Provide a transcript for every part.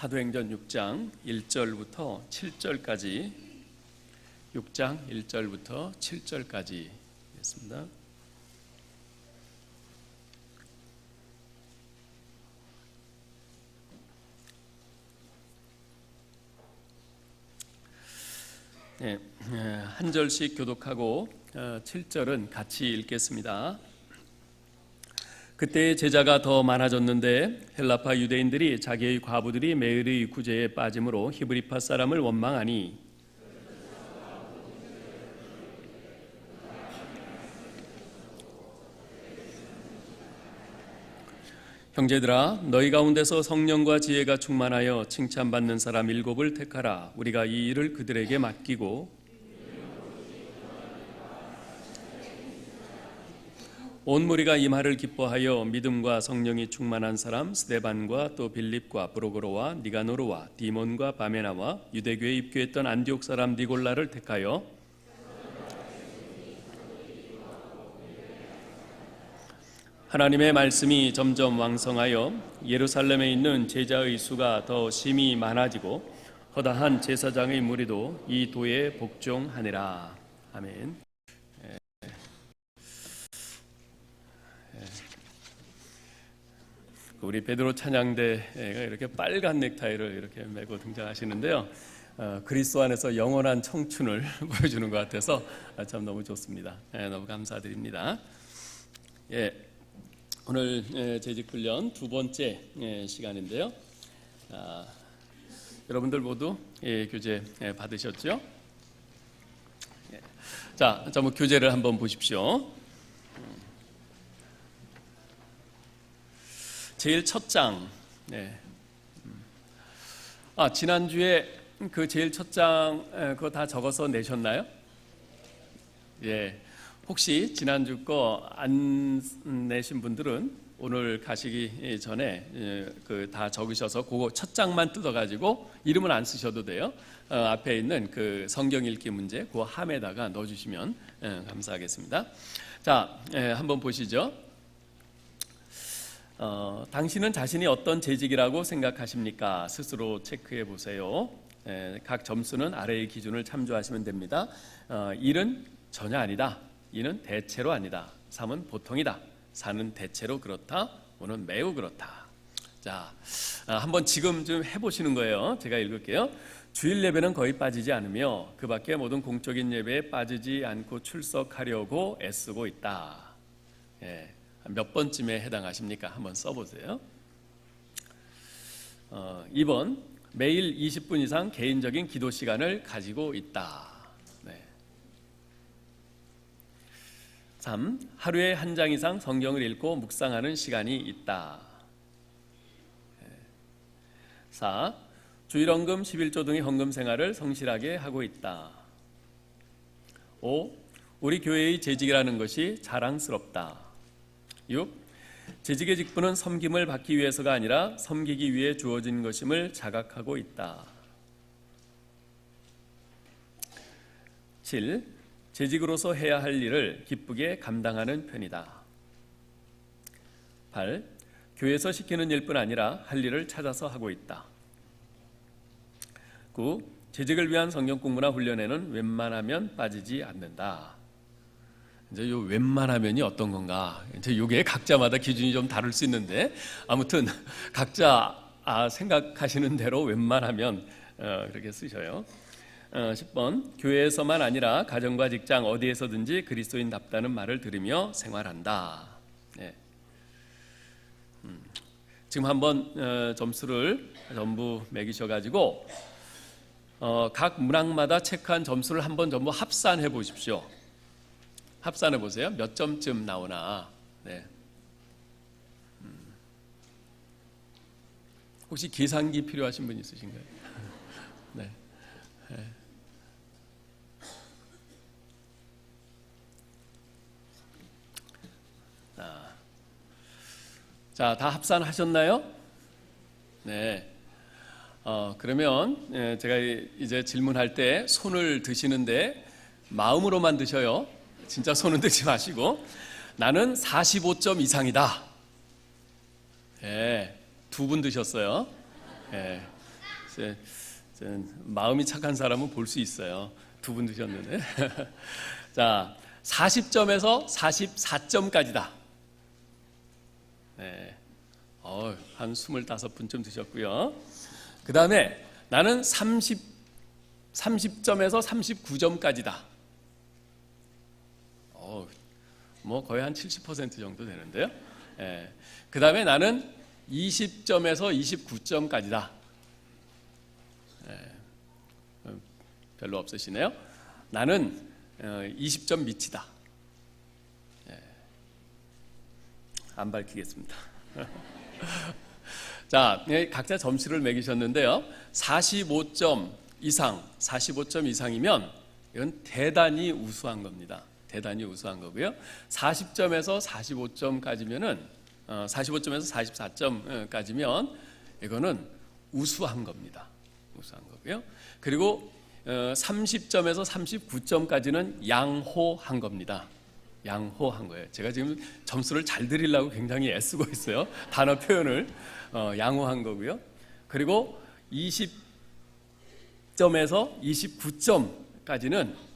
사도행전 6장 1절부터 7절까지 6장 1절부터 7절까지 있습니다. 네, 한 절씩 교독하고 7절은 같이 읽겠습니다. 그때 제자가 더 많아졌는데 헬라파 유대인들이 자기의 과부들이 메을의 구제에 빠짐으로 히브리파 사람을 원망하니 형제들아, 너희 가운데서 성령과 지혜가 충만하여 칭찬받는 사람 7을 택하라. 우리가 이 일을 그들에게 맡기고 온 무리가 이 말을 기뻐하여 믿음과 성령이 충만한 사람 스데반과 또 빌립과 브로고로와 니가노르와 디몬과 바메나와 유대교에 입교했던 안디옥 사람 니골라를 택하여 하나님의 말씀이 점점 왕성하여 예루살렘에 있는 제자의 수가 더 심히 많아지고 허다한 제사장의 무리도 이 도에 복종하니라. 아멘. 우리 베드로 찬양대가 이렇게 빨간 넥타이를 이렇게 메고 등장하시는데요. 그리스도 안에서 영원한 청춘을 보여주는 것 같아서 참 너무 좋습니다. 너무 감사드립니다. 오늘 재직훈련 두 번째 시간인데요. 여러분들 모두 교재 받으셨죠? 자, 한번 교재를 한번 보십시오. 제일 첫 장. 지난주에 그 제일 첫 장 그거 다 적어서 내셨나요? 혹시 지난주 거 안 내신 분들은 오늘 가시기 전에 그 다 적으셔서 그거 첫 장만 뜯어가지고 이름은 안 쓰셔도 돼요. 앞에 있는 그 성경 읽기 문제 그 함에다가 넣어주시면 감사하겠습니다. 자, 한번 보시죠. 당신은 자신이 어떤 재직이라고 생각하십니까? 스스로 체크해 보세요. 각 점수는 아래의 기준을 참조하시면 됩니다. 1은 전혀 아니다. 2는 대체로 아니다. 3은 보통이다. 4는 대체로 그렇다. 5는 매우 그렇다. 자, 한번 지금 좀 해보시는 거예요. 제가 읽을게요. 주일 예배는 거의 빠지지 않으며 그 밖에 모든 공적인 예배에 빠지지 않고 출석하려고 애쓰고 있다. 몇 번쯤에 해당하십니까? 한번 써보세요. 2번, 매일 20분 이상 개인적인 기도 시간을 가지고 있다. 3. 하루에 한 장 이상 성경을 읽고 묵상하는 시간이 있다. 4. 주일헌금 11조 등의 헌금 생활을 성실하게 하고 있다. 5. 우리 교회의 재직이라는 것이 자랑스럽다. 6. 재직의 직분은 섬김을 받기 위해서가 아니라 섬기기 위해 주어진 것임을 자각하고 있다. 7. 재직으로서 해야 할 일을 기쁘게 감당하는 편이다. 8. 교회에서 시키는 일뿐 아니라 할 일을 찾아서 하고 있다. 9. 재직을 위한 성경 공부나 훈련에는 웬만하면 빠지지 않는다. 이제 요 웬만하면이 어떤 건가? 이제 요게 각자마다 기준이 좀 다를 수 있는데 아무튼 각자 생각하시는 대로 웬만하면 그렇게 쓰셔요. 10번, 교회에서만 아니라 가정과 직장 어디에서든지 그리스도인답다는 말을 들으며 생활한다. 지금 한번 점수를 전부 매기셔가지고 각 문항마다 체크한 점수를 한번 전부 합산해 보십시오. 합산해 보세요. 몇 점쯤 나오나. 혹시 계산기 필요하신 분 있으신가요? 네. 자, 다 합산하셨나요? 네. 그러면 제가 이제 질문할 때 손을 드시는데 마음으로만 드셔요. 진짜 손은 드지 마시고 나는 45점 이상이다. 두 분 드셨어요. 마음이 착한 사람은 볼 수 있어요. 두 분 드셨는데. 자, 40점에서 44점까지다. 네. 한 25분쯤 드셨고요. 그 다음에 나는 30점에서 39점까지다. 뭐 거의 한 70% 정도 되는데요. 예. 그 다음에 나는 20점에서 29점까지다. 예. 별로 없으시네요. 나는 20점 밑이다. 예. 안 밝히겠습니다. 자, 각자 점수를 매기셨는데요. 45점 이상이면 이건 대단히 우수한 겁니다. 대단히 우수한 거고요. 40점에서 45점까지면은 45점에서 44점까지면 이거는 우수한 겁니다. 우수한 거고요. 그리고 30점에서 39점까지는 양호한 겁니다. 양호한 거예요. 제가 지금 점수를 잘 드리려고 굉장히 애쓰고 있어요. 단어 표현을 양호한 거고요. 그리고 20점에서 29점까지는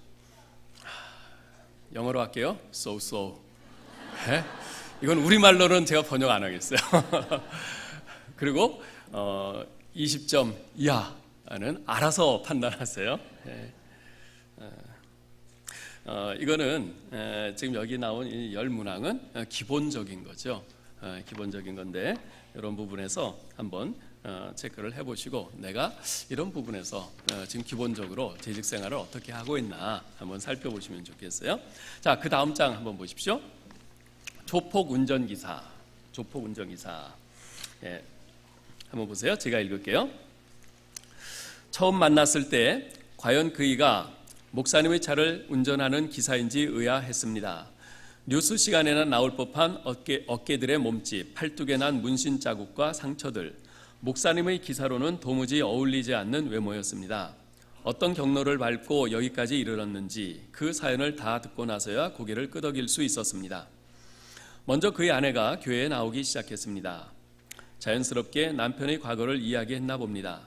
영어로 할게요. So. 네? 이건 우리말로는 제가 번역 안 하겠어요. 그리고 20점 이하는 알아서 판단하세요. 네. 이거는 지금 여기 나온 이 10문항은 기본적인 거죠. 기본적인 건데 이런 부분에서 한번 체크를 해보시고 내가 이런 부분에서 지금 기본적으로 재직 생활을 어떻게 하고 있나 한번 살펴보시면 좋겠어요. 자, 그 다음 장 한번 보십시오. 조폭 운전기사. 예, 한번 보세요. 제가 읽을게요. 처음 만났을 때 과연 그이가 목사님의 차를 운전하는 기사인지 의아했습니다. 뉴스 시간에나 나올 법한 어깨들의 몸집, 팔뚝에 난 문신 자국과 상처들, 목사님의 기사로는 도무지 어울리지 않는 외모였습니다. 어떤 경로를 밟고 여기까지 이르렀는지 그 사연을 다 듣고 나서야 고개를 끄덕일 수 있었습니다. 먼저 그의 아내가 교회에 나오기 시작했습니다. 자연스럽게 남편의 과거를 이야기했나 봅니다.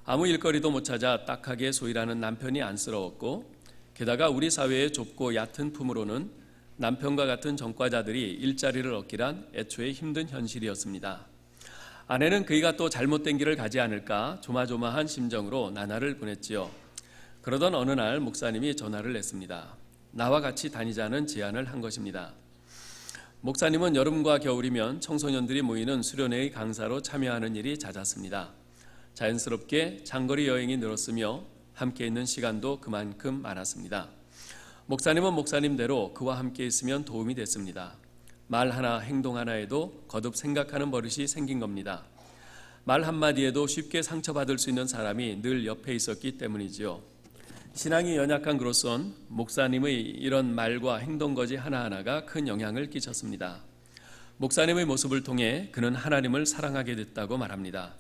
아무 일거리도 못 찾아 딱하게 소일하는 남편이 안쓰러웠고 게다가 우리 사회의 좁고 얕은 품으로는 남편과 같은 전과자들이 일자리를 얻기란 애초에 힘든 현실이었습니다. 아내는 그이가 또 잘못된 길을 가지 않을까 조마조마한 심정으로 나날을 보냈지요. 그러던 어느 날 목사님이 전화를 했습니다. 나와 같이 다니자는 제안을 한 것입니다. 목사님은 여름과 겨울이면 청소년들이 모이는 수련회의 강사로 참여하는 일이 잦았습니다. 자연스럽게 장거리 여행이 늘었으며 함께 있는 시간도 그만큼 많았습니다. 목사님은 목사님대로 그와 함께 있으면 도움이 됐습니다. 말 하나 행동 하나에도 거듭 생각하는 버릇이 생긴 겁니다. 말 한마디에도 쉽게 상처받을 수 있는 사람이 늘 옆에 있었기 때문이지요. 신앙이 연약한 그로선 목사님의 이런 말과 행동 거지 하나하나가 큰 영향을 끼쳤습니다. 목사님의 모습을 통해 그는 하나님을 사랑하게 됐다고 말합니다.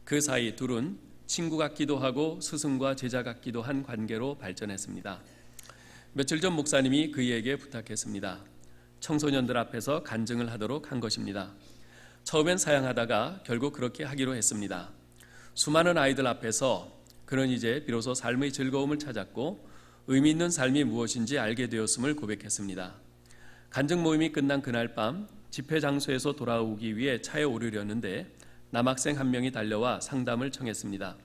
그 사이 둘은 친구 같기도 하고 스승과 제자 같기도 한 관계로 발전했습니다. 며칠 전 목사님이 그에게 부탁했습니다. 청소년들 앞에서 간증을 하도록 한 것입니다. 처음엔 사양하다가 결국 그렇게 하기로 했습니다. 수많은 아이들 앞에서 그는 이제 비로소 삶의 즐거움을 찾았고 의미 있는 삶이 무엇인지 알게 되었음을 고백했습니다. 간증 모임이 끝난 그날 밤 집회 장소에서 돌아오기 위해 차에 오르려는데 남학생 한 명이 달려와 상담을 청했습니다.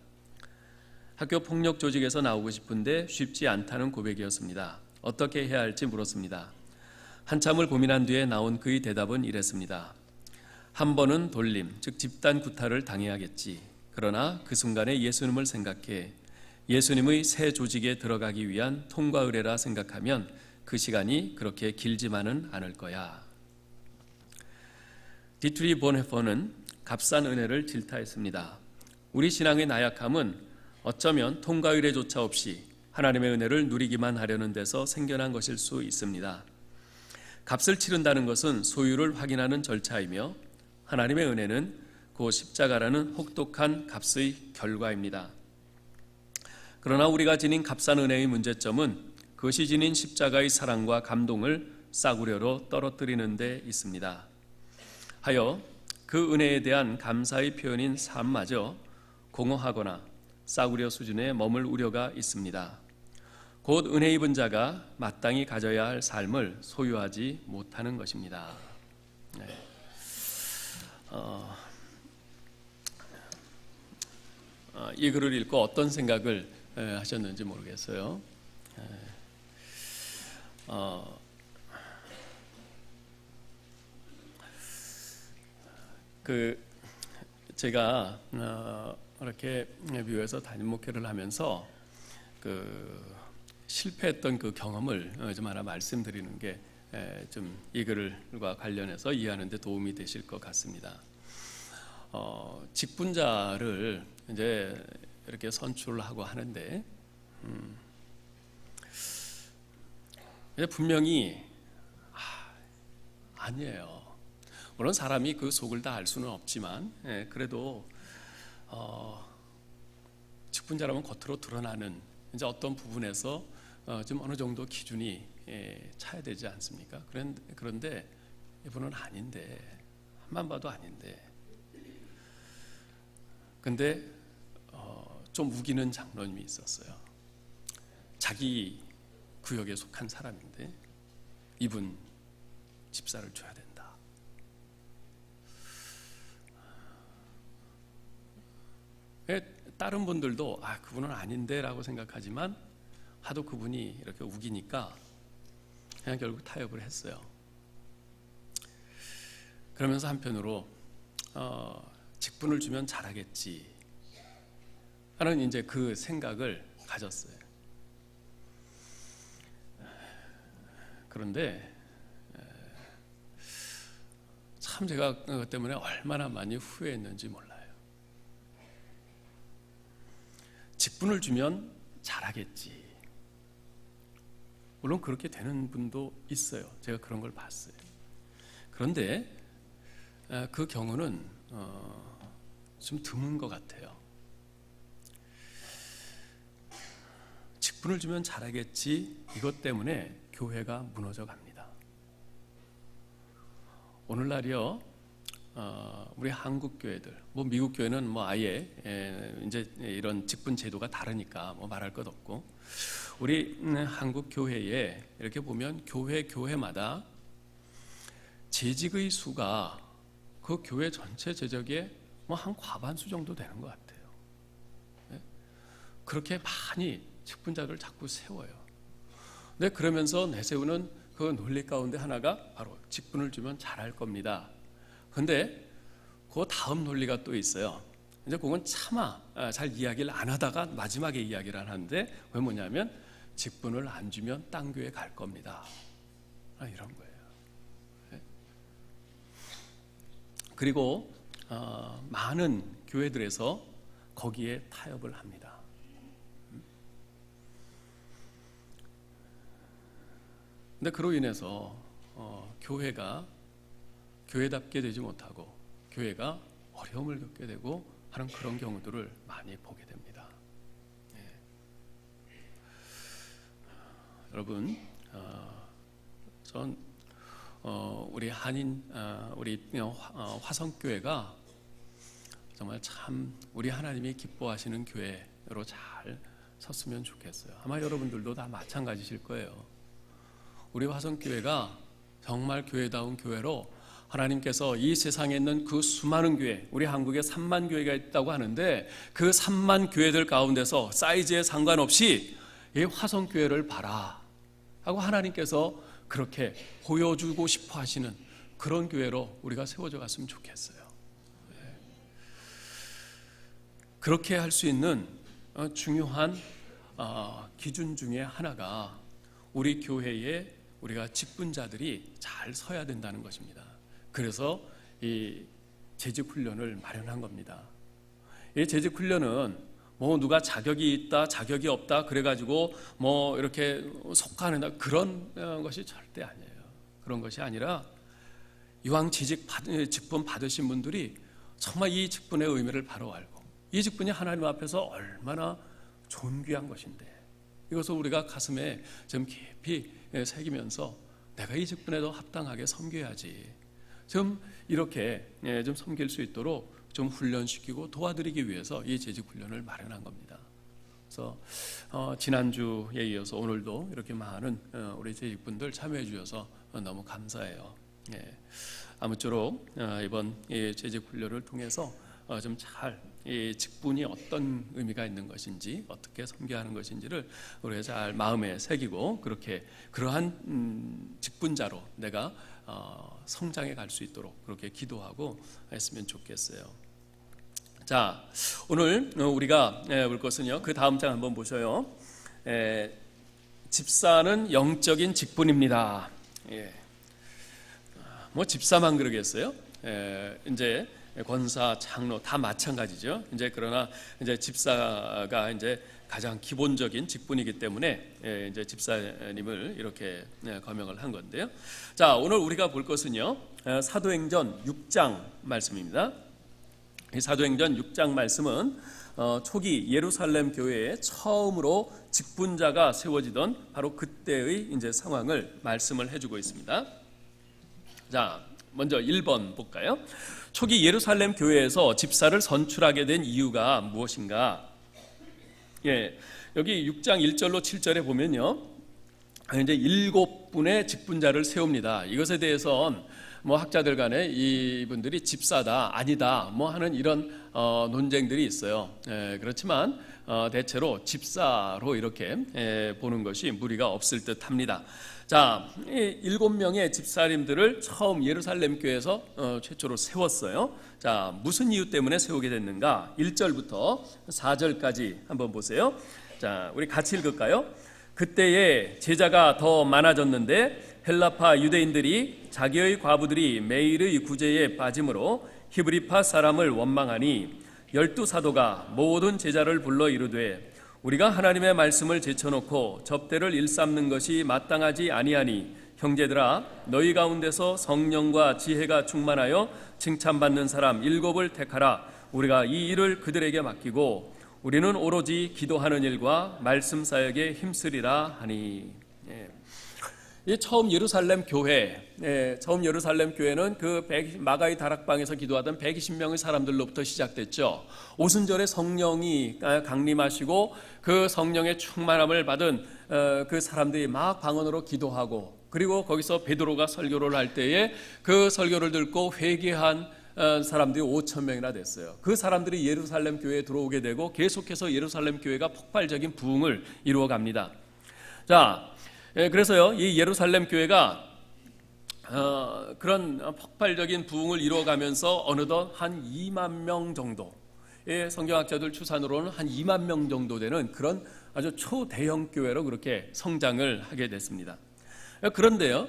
학교 폭력 조직에서 나오고 싶은데 쉽지 않다는 고백이었습니다. 어떻게 해야 할지 물었습니다. 한참을 고민한 뒤에 나온 그의 대답은 이랬습니다. 한 번은 돌림, 즉 집단 구타를 당해야겠지. 그러나 그 순간에 예수님을 생각해 예수님의 새 조직에 들어가기 위한 통과 의례라 생각하면 그 시간이 그렇게 길지만은 않을 거야. 디트리 본헤퍼는 값싼 은혜를 질타했습니다. 우리 신앙의 나약함은 어쩌면 통과 의례조차 없이 하나님의 은혜를 누리기만 하려는 데서 생겨난 것일 수 있습니다. 값을 치른다는 것은 소유를 확인하는 절차이며 하나님의 은혜는 그 십자가라는 혹독한 값의 결과입니다. 그러나 우리가 지닌 값싼 은혜의 문제점은 그것이 지닌 십자가의 사랑과 감동을 싸구려로 떨어뜨리는 데 있습니다. 하여 그 은혜에 대한 감사의 표현인 삶마저 공허하거나 싸구려 수준에 머물 우려가 있습니다. 곧 은혜 입은 자가 마땅히 가져야 할 삶을 소유하지 못하는 것입니다. 네. 이 글을 읽고 어떤 생각을 하셨는지 모르겠어요. 제가 이렇게 미국에서 담임 목회를 하면서 실패했던 그 경험을 좀 하나 말씀드리는 게 좀 이 글과 관련해서 이해하는 데 도움이 되실 것 같습니다. 직분자를 이제 이렇게 선출하고 하는데 분명히 아니에요. 물론 사람이 그 속을 다 알 수는 없지만 그래도 직분자라면 겉으로 드러나는 이제 어떤 부분에서 좀 어느 정도 기준이 차야 되지 않습니까? 그런데 이분은 아닌데, 한만 봐도 아닌데, 근데 좀 우기는 장로님이 있었어요. 자기 구역에 속한 사람인데 이분 집사를 줘야 된다. 다른 분들도 그분은 아닌데라고 생각하지만 하도 그분이 이렇게 우기니까 그냥 결국 타협을 했어요. 그러면서 한편으로 직분을 주면 잘하겠지 하는 이제 그 생각을 가졌어요. 그런데 참 제가 그것 때문에 얼마나 많이 후회했는지 몰라요. 직분을 주면 잘하겠지. 물론 그렇게 되는 분도 있어요. 제가 그런 걸 봤어요. 그런데 그 경우는 좀 드문 것 같아요. 직분을 주면 잘하겠지, 이것 때문에 교회가 무너져 갑니다. 오늘날이요, 우리 한국 교회들, 미국 교회는 아예 이제 이런 직분 제도가 다르니까 말할 것 없고, 우리 한국 교회에 이렇게 보면 교회마다 재직의 수가 그 교회 전체 재적의 한 과반수 정도 되는 것 같아요. 그렇게 많이 직분자를 자꾸 세워요. 근데 그러면서 내세우는 그 논리 가운데 하나가 바로 직분을 주면 잘할 겁니다. 근데 그 다음 논리가 또 있어요. 이제 그건 차마 잘 이야기를 안 하다가 마지막에 이야기를 하는데, 그게 뭐냐면 직분을 안 주면 딴 교회 갈 겁니다. 이런 거예요. 그리고 많은 교회들에서 거기에 타협을 합니다. 근데 그로 인해서 교회가 교회답게 되지 못하고 교회가 어려움을 겪게 되고 하는 그런 경우들을 많이 보게 됩니다. 여러분, 전 우리 한인 우리 화성교회가 정말 참 우리 하나님이 기뻐하시는 교회로 잘 섰으면 좋겠어요. 아마 여러분들도 다 마찬가지실 거예요. 우리 화성교회가 정말 교회다운 교회로 하나님께서 이 세상에 있는 그 수많은 교회, 우리 한국에 3만 교회가 있다고 하는데 그 3만 교회들 가운데서 사이즈에 상관없이 이 화성교회를 봐라 하고 하나님께서 그렇게 보여주고 싶어 하시는 그런 교회로 우리가 세워져 갔으면 좋겠어요. 그렇게 할 수 있는 중요한 기준 중에 하나가 우리 교회에 우리가 직분자들이 잘 서야 된다는 것입니다. 그래서 이 재직훈련을 마련한 겁니다. 이 재직훈련은 누가 자격이 있다, 자격이 없다 그래가지고 이렇게 속하는 그런 것이 절대 아니에요. 그런 것이 아니라 이왕 직분 받으신 분들이 정말 이 직분의 의미를 바로 알고 이 직분이 하나님 앞에서 얼마나 존귀한 것인데 이것을 우리가 가슴에 좀 깊이 새기면서 내가 이 직분에 더 합당하게 섬겨야지, 좀 이렇게 좀 섬길 수 있도록 좀 훈련시키고 도와드리기 위해서 이 재직 훈련을 마련한 겁니다. 그래서 지난주에 이어서 오늘도 이렇게 많은 우리 재직분들 참여해 주셔서 너무 감사해요. 예. 아무쪼록 이번 재직 훈련을 통해서 좀 잘 이 직분이 어떤 의미가 있는 것인지, 어떻게 섬겨하는 것인지를 우리가 잘 마음에 새기고 그렇게 그러한 직분자로 내가 성장해 갈 수 있도록 그렇게 기도하고 했으면 좋겠어요. 자, 오늘 우리가 볼 것은요, 그 다음 장 한번 보셔요. 집사는 영적인 직분입니다. 예. 뭐 집사만 그러겠어요? 이제 권사, 장로 다 마찬가지죠. 이제 그러나 이제 집사가 이제 가장 기본적인 직분이기 때문에 이제 집사님을 이렇게 거명을 한 건데요. 자, 오늘 우리가 볼 것은요, 사도행전 6장 말씀입니다. 이 사도행전 6장 말씀은 초기 예루살렘 교회에 처음으로 직분자가 세워지던 바로 그때의 이제 상황을 말씀을 해주고 있습니다. 자, 먼저 1번 볼까요? 초기 예루살렘 교회에서 집사를 선출하게 된 이유가 무엇인가? 예, 여기 6장 1절로 7절에 보면요, 이제 7분의 직분자를 세웁니다. 이것에 대해서 뭐 학자들 간에 이분들이 집사다, 아니다, 뭐 하는 이런 논쟁들이 있어요. 그렇지만 대체로 집사로 이렇게 보는 것이 무리가 없을 듯합니다. 자, 7명의 집사님들을 처음 예루살렘 교회에서 최초로 세웠어요. 자, 무슨 이유 때문에 세우게 됐는가? 1절부터 4절까지 한번 보세요. 자, 우리 같이 읽을까요? 그때에 제자가 더 많아졌는데 헬라파 유대인들이 자기의 과부들이 매일의 구제에 빠짐으로 히브리파 사람을 원망하니 12사도가 모든 제자를 불러 이르되 우리가 하나님의 말씀을 제쳐놓고 접대를 일삼는 것이 마땅하지 아니하니 형제들아 너희 가운데서 성령과 지혜가 충만하여 칭찬받는 사람 7을 택하라. 우리가 이 일을 그들에게 맡기고 우리는 오로지 기도하는 일과 말씀 사역에 힘쓰리라 하니. 이 처음 예루살렘 교회, 처음 예루살렘 교회는 그 마가의 다락방에서 기도하던 120명의 사람들로부터 시작됐죠. 오순절에 성령이 강림하시고 그 성령의 충만함을 받은 그 사람들이 막 방언으로 기도하고, 그리고 거기서 베드로가 설교를 할 때에 그 설교를 듣고 회개한 사람들이 5,000명이나 됐어요. 그 사람들이 예루살렘 교회에 들어오게 되고 계속해서 예루살렘 교회가 폭발적인 부흥을 이루어 갑니다. 자, 그래서요, 이 예루살렘 교회가 그런 폭발적인 부흥을 이루어가면서 어느덧 한 2만 명 정도, 성경학자들 추산으로는 한 2만 명 정도 되는 그런 아주 초대형 교회로 그렇게 성장을 하게 됐습니다. 그런데요,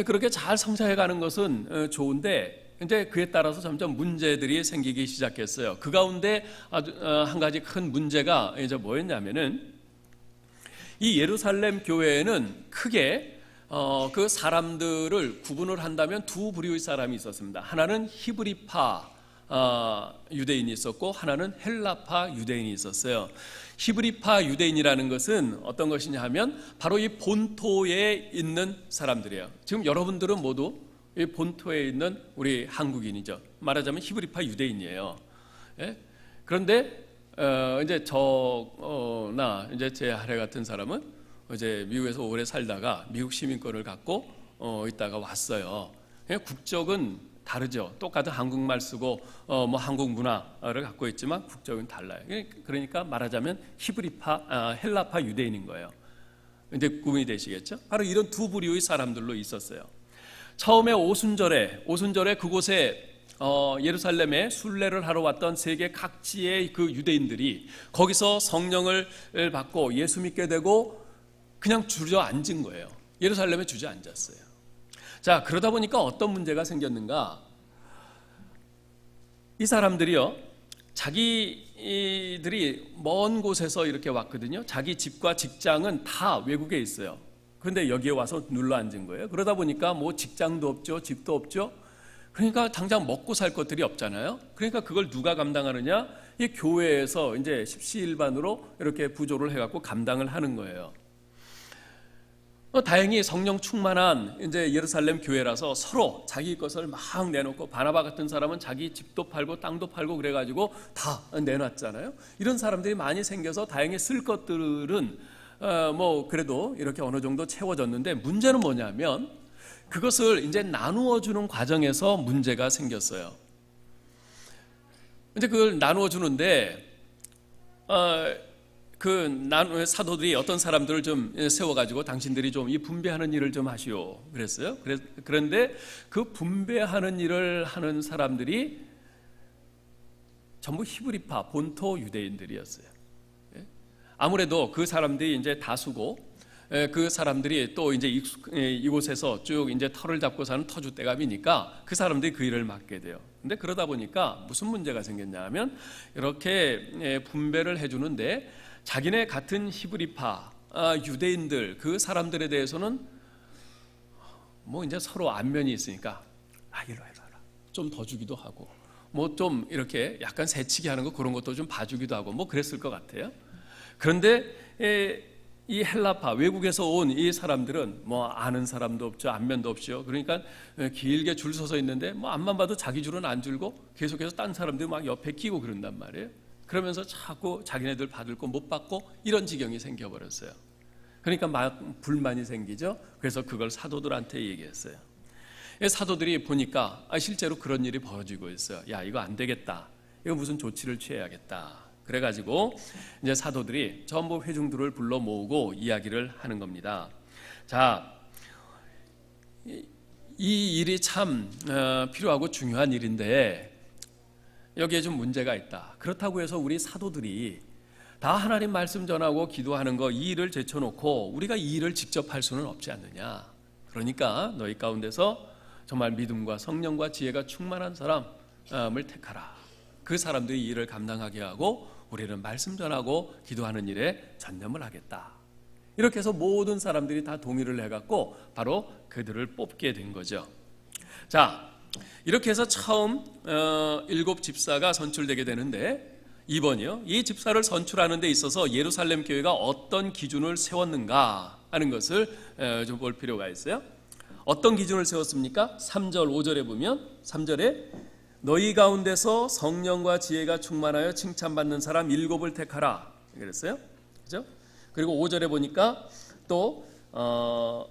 그렇게 잘 성장해가는 것은 좋은데 이제 그에 따라서 점점 문제들이 생기기 시작했어요. 그 가운데 아주 한 가지 큰 문제가 이제 뭐였냐면은, 이 예루살렘 교회에는 크게 그 사람들을 구분을 한다면 두 부류의 사람이 있었습니다. 하나는 히브리파 유대인이 있었고 하나는 헬라파 유대인이 있었어요. 히브리파 유대인이라는 것은 어떤 것이냐 하면 바로 이 본토에 있는 사람들이에요. 지금 여러분들은 모두 이 본토에 있는 우리 한국인이죠. 말하자면 히브리파 유대인이에요. 예? 그런데 이제 저나 이제 제 아내 같은 사람은 이제 미국에서 오래 살다가 미국 시민권을 갖고 있다가 왔어요. 국적은 다르죠. 똑같은 한국말 쓰고 뭐 한국 문화를 갖고 있지만 국적은 달라요. 그러니까 말하자면 히브리파, 헬라파 유대인인 거예요. 이제 구분이 되시겠죠? 바로 이런 두 부류의 사람들로 있었어요. 처음에 오순절에 그곳에 예루살렘에 순례를 하러 왔던 세계 각지의 그 유대인들이 거기서 성령을 받고 예수 믿게 되고 그냥 주저앉은 거예요. 예루살렘에 주저앉았어요. 자, 그러다 보니까 어떤 문제가 생겼는가? 이 사람들이요, 자기들이 먼 곳에서 이렇게 왔거든요. 자기 집과 직장은 다 외국에 있어요. 그런데 여기에 와서 눌러 앉은 거예요. 그러다 보니까 뭐 직장도 없죠, 집도 없죠. 그러니까 당장 먹고 살 것들이 없잖아요. 그러니까 그걸 누가 감당하느냐? 이 교회에서 이제 십시일반으로 이렇게 부조를 해갖고 감당을 하는 거예요. 다행히 성령 충만한 이제 예루살렘 교회라서 서로 자기 것을 막 내놓고, 바나바 같은 사람은 자기 집도 팔고 땅도 팔고 그래가지고 다 내놨잖아요. 이런 사람들이 많이 생겨서 다행히 쓸 것들은 뭐 그래도 이렇게 어느 정도 채워졌는데, 문제는 뭐냐면 그것을 이제 나누어 주는 과정에서 문제가 생겼어요. 이제 그걸 나누어 주는데 사도들이 어떤 사람들을 좀 세워가지고 당신들이 좀 이 분배하는 일을 좀 하시오 그랬어요. 그런데 그 분배하는 일을 하는 사람들이 전부 히브리파 본토 유대인들이었어요. 아무래도 그 사람들이 이제 다수고, 그 사람들이 또 이제 이곳에서 쭉 이제 터를 잡고 사는 터줏대감이니까 그 사람들이 그 일을 맡게 돼요. 근데 그러다 보니까 무슨 문제가 생겼냐 하면, 이렇게 분배를 해주는데 자기네 같은 히브리파 유대인들 그 사람들에 대해서는 뭐 이제 서로 안면이 있으니까 이리 와라 좀 더 주기도 하고, 뭐 좀 이렇게 약간 새치기 하는 거 그런 것도 좀 봐주기도 하고 뭐 그랬을 것 같아요. 그런데 이 헬라파 외국에서 온 이 사람들은 뭐 아는 사람도 없죠, 안면도 없죠. 그러니까 길게 줄 서서 있는데 뭐 앞만 봐도 자기 줄은 안 줄고 계속해서 딴 사람들이 막 옆에 끼고 그런단 말이에요. 그러면서 자꾸 자기네들 받을 거 못 받고 이런 지경이 생겨버렸어요. 그러니까 막 불만이 생기죠. 그래서 그걸 사도들한테 얘기했어요. 사도들이 보니까 실제로 그런 일이 벌어지고 있어요. 야, 이거 안 되겠다, 이거 무슨 조치를 취해야겠다. 그래가지고 이제 사도들이 전부 회중들을 불러 모으고 이야기를 하는 겁니다. 자, 이 일이 참 필요하고 중요한 일인데 여기에 좀 문제가 있다. 그렇다고 해서 우리 사도들이 다 하나님 말씀 전하고 기도하는 거 이 일을 제쳐놓고 우리가 이 일을 직접 할 수는 없지 않느냐. 그러니까 너희 가운데서 정말 믿음과 성령과 지혜가 충만한 사람을 택하라. 그 사람들이 이 일을 감당하게 하고 우리는 말씀 전하고 기도하는 일에 전념을 하겠다. 이렇게 해서 모든 사람들이 다 동의를 해갖고 바로 그들을 뽑게 된 거죠. 자, 이렇게 해서 처음 7 집사가 선출되게 되는데, 이번이요, 이 집사를 선출하는 데 있어서 예루살렘 교회가 어떤 기준을 세웠는가 하는 것을 좀 볼 필요가 있어요. 어떤 기준을 세웠습니까? 3절 5절에 보면, 3절에 너희 가운데서 성령과 지혜가 충만하여 칭찬받는 사람 7을 택하라 그랬어요. 그죠? 그리고 5절에 보니까 또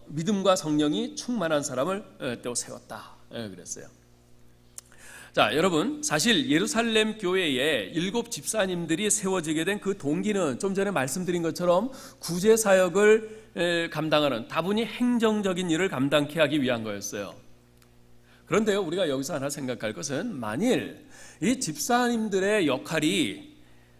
믿음과 성령이 충만한 사람을 또 세웠다 그랬어요. 자, 여러분, 사실 예루살렘 교회에 7 집사님들이 세워지게 된 그 동기는 좀 전에 말씀드린 것처럼 구제 사역을 감당하는, 다분히 행정적인 일을 감당케 하기 위한 거였어요. 그런데요, 우리가 여기서 하나 생각할 것은, 만일 이 집사님들의 역할이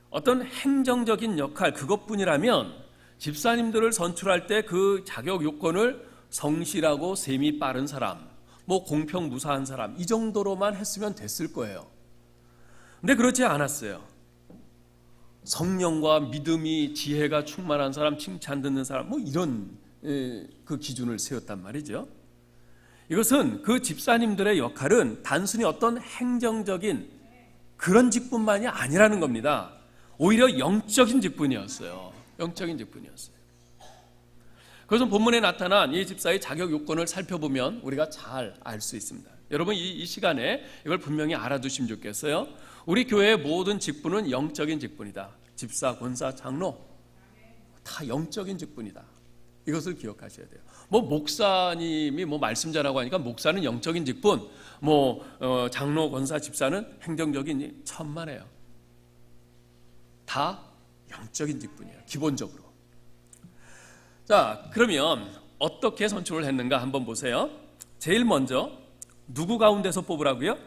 어떤 행정적인 역할 그것뿐이라면 집사님들을 선출할 때 그 자격 요건을 성실하고 셈이 빠른 사람, 뭐 공평무사한 사람, 이 정도로만 했으면 됐을 거예요. 근데 그렇지 않았어요. 성령과 믿음이, 지혜가 충만한 사람, 칭찬 듣는 사람, 뭐 이런 그 기준을 세웠단 말이죠. 이것은 그 집사님들의 역할은 단순히 어떤 행정적인 그런 직분만이 아니라는 겁니다. 오히려 영적인 직분이었어요. 영적인 직분이었어요. 그래서 본문에 나타난 이 집사의 자격 요건을 살펴보면 우리가 잘 알 수 있습니다. 여러분, 이 시간에 이걸 분명히 알아두시면 좋겠어요. 우리 교회의 모든 직분은 영적인 직분이다. 집사, 권사, 장로 다 영적인 직분이다. 이것을 기억하셔야 돼요. 뭐 목사님이 뭐 말씀 전하고 하니까 목사는 영적인 직분, 뭐 장로, 권사, 집사는 행정적인, 천만에요. 다 영적인 직분이에요, 기본적으로. 자, 그러면 어떻게 선출을 했는가 한번 보세요. 제일 먼저 누구 가운데서 뽑으라고요?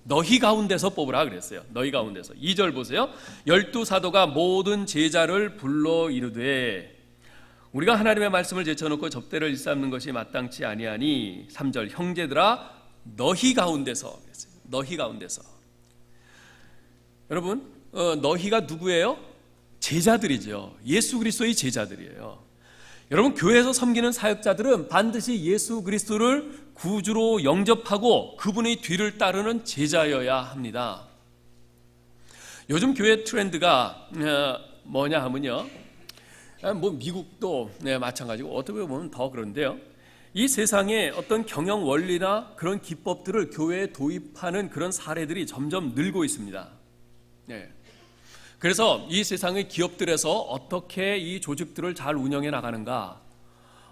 너희 가운데서 뽑으라 그랬어요. 너희 가운데서. 2절 보세요. 12 사도가 모든 제자를 불러 이르되 우리가 하나님의 말씀을 제쳐놓고 접대를 일삼는 것이 마땅치 아니하니. 3절 형제들아 너희 가운데서 그랬어요. 너희 가운데서. 여러분, 너희가 누구예요? 제자들이죠. 예수 그리스도의 제자들이에요. 여러분, 교회에서 섬기는 사역자들은 반드시 예수 그리스도를 구주로 영접하고 그분의 뒤를 따르는 제자여야 합니다. 요즘 교회 트렌드가 뭐냐 하면요, 뭐 미국도 마찬가지고 어떻게 보면 더 그런데요. 이 세상에 어떤 경영 원리나 그런 기법들을 교회에 도입하는 그런 사례들이 점점 늘고 있습니다. 네. 그래서 이 세상의 기업들에서 어떻게 이 조직들을 잘 운영해 나가는가,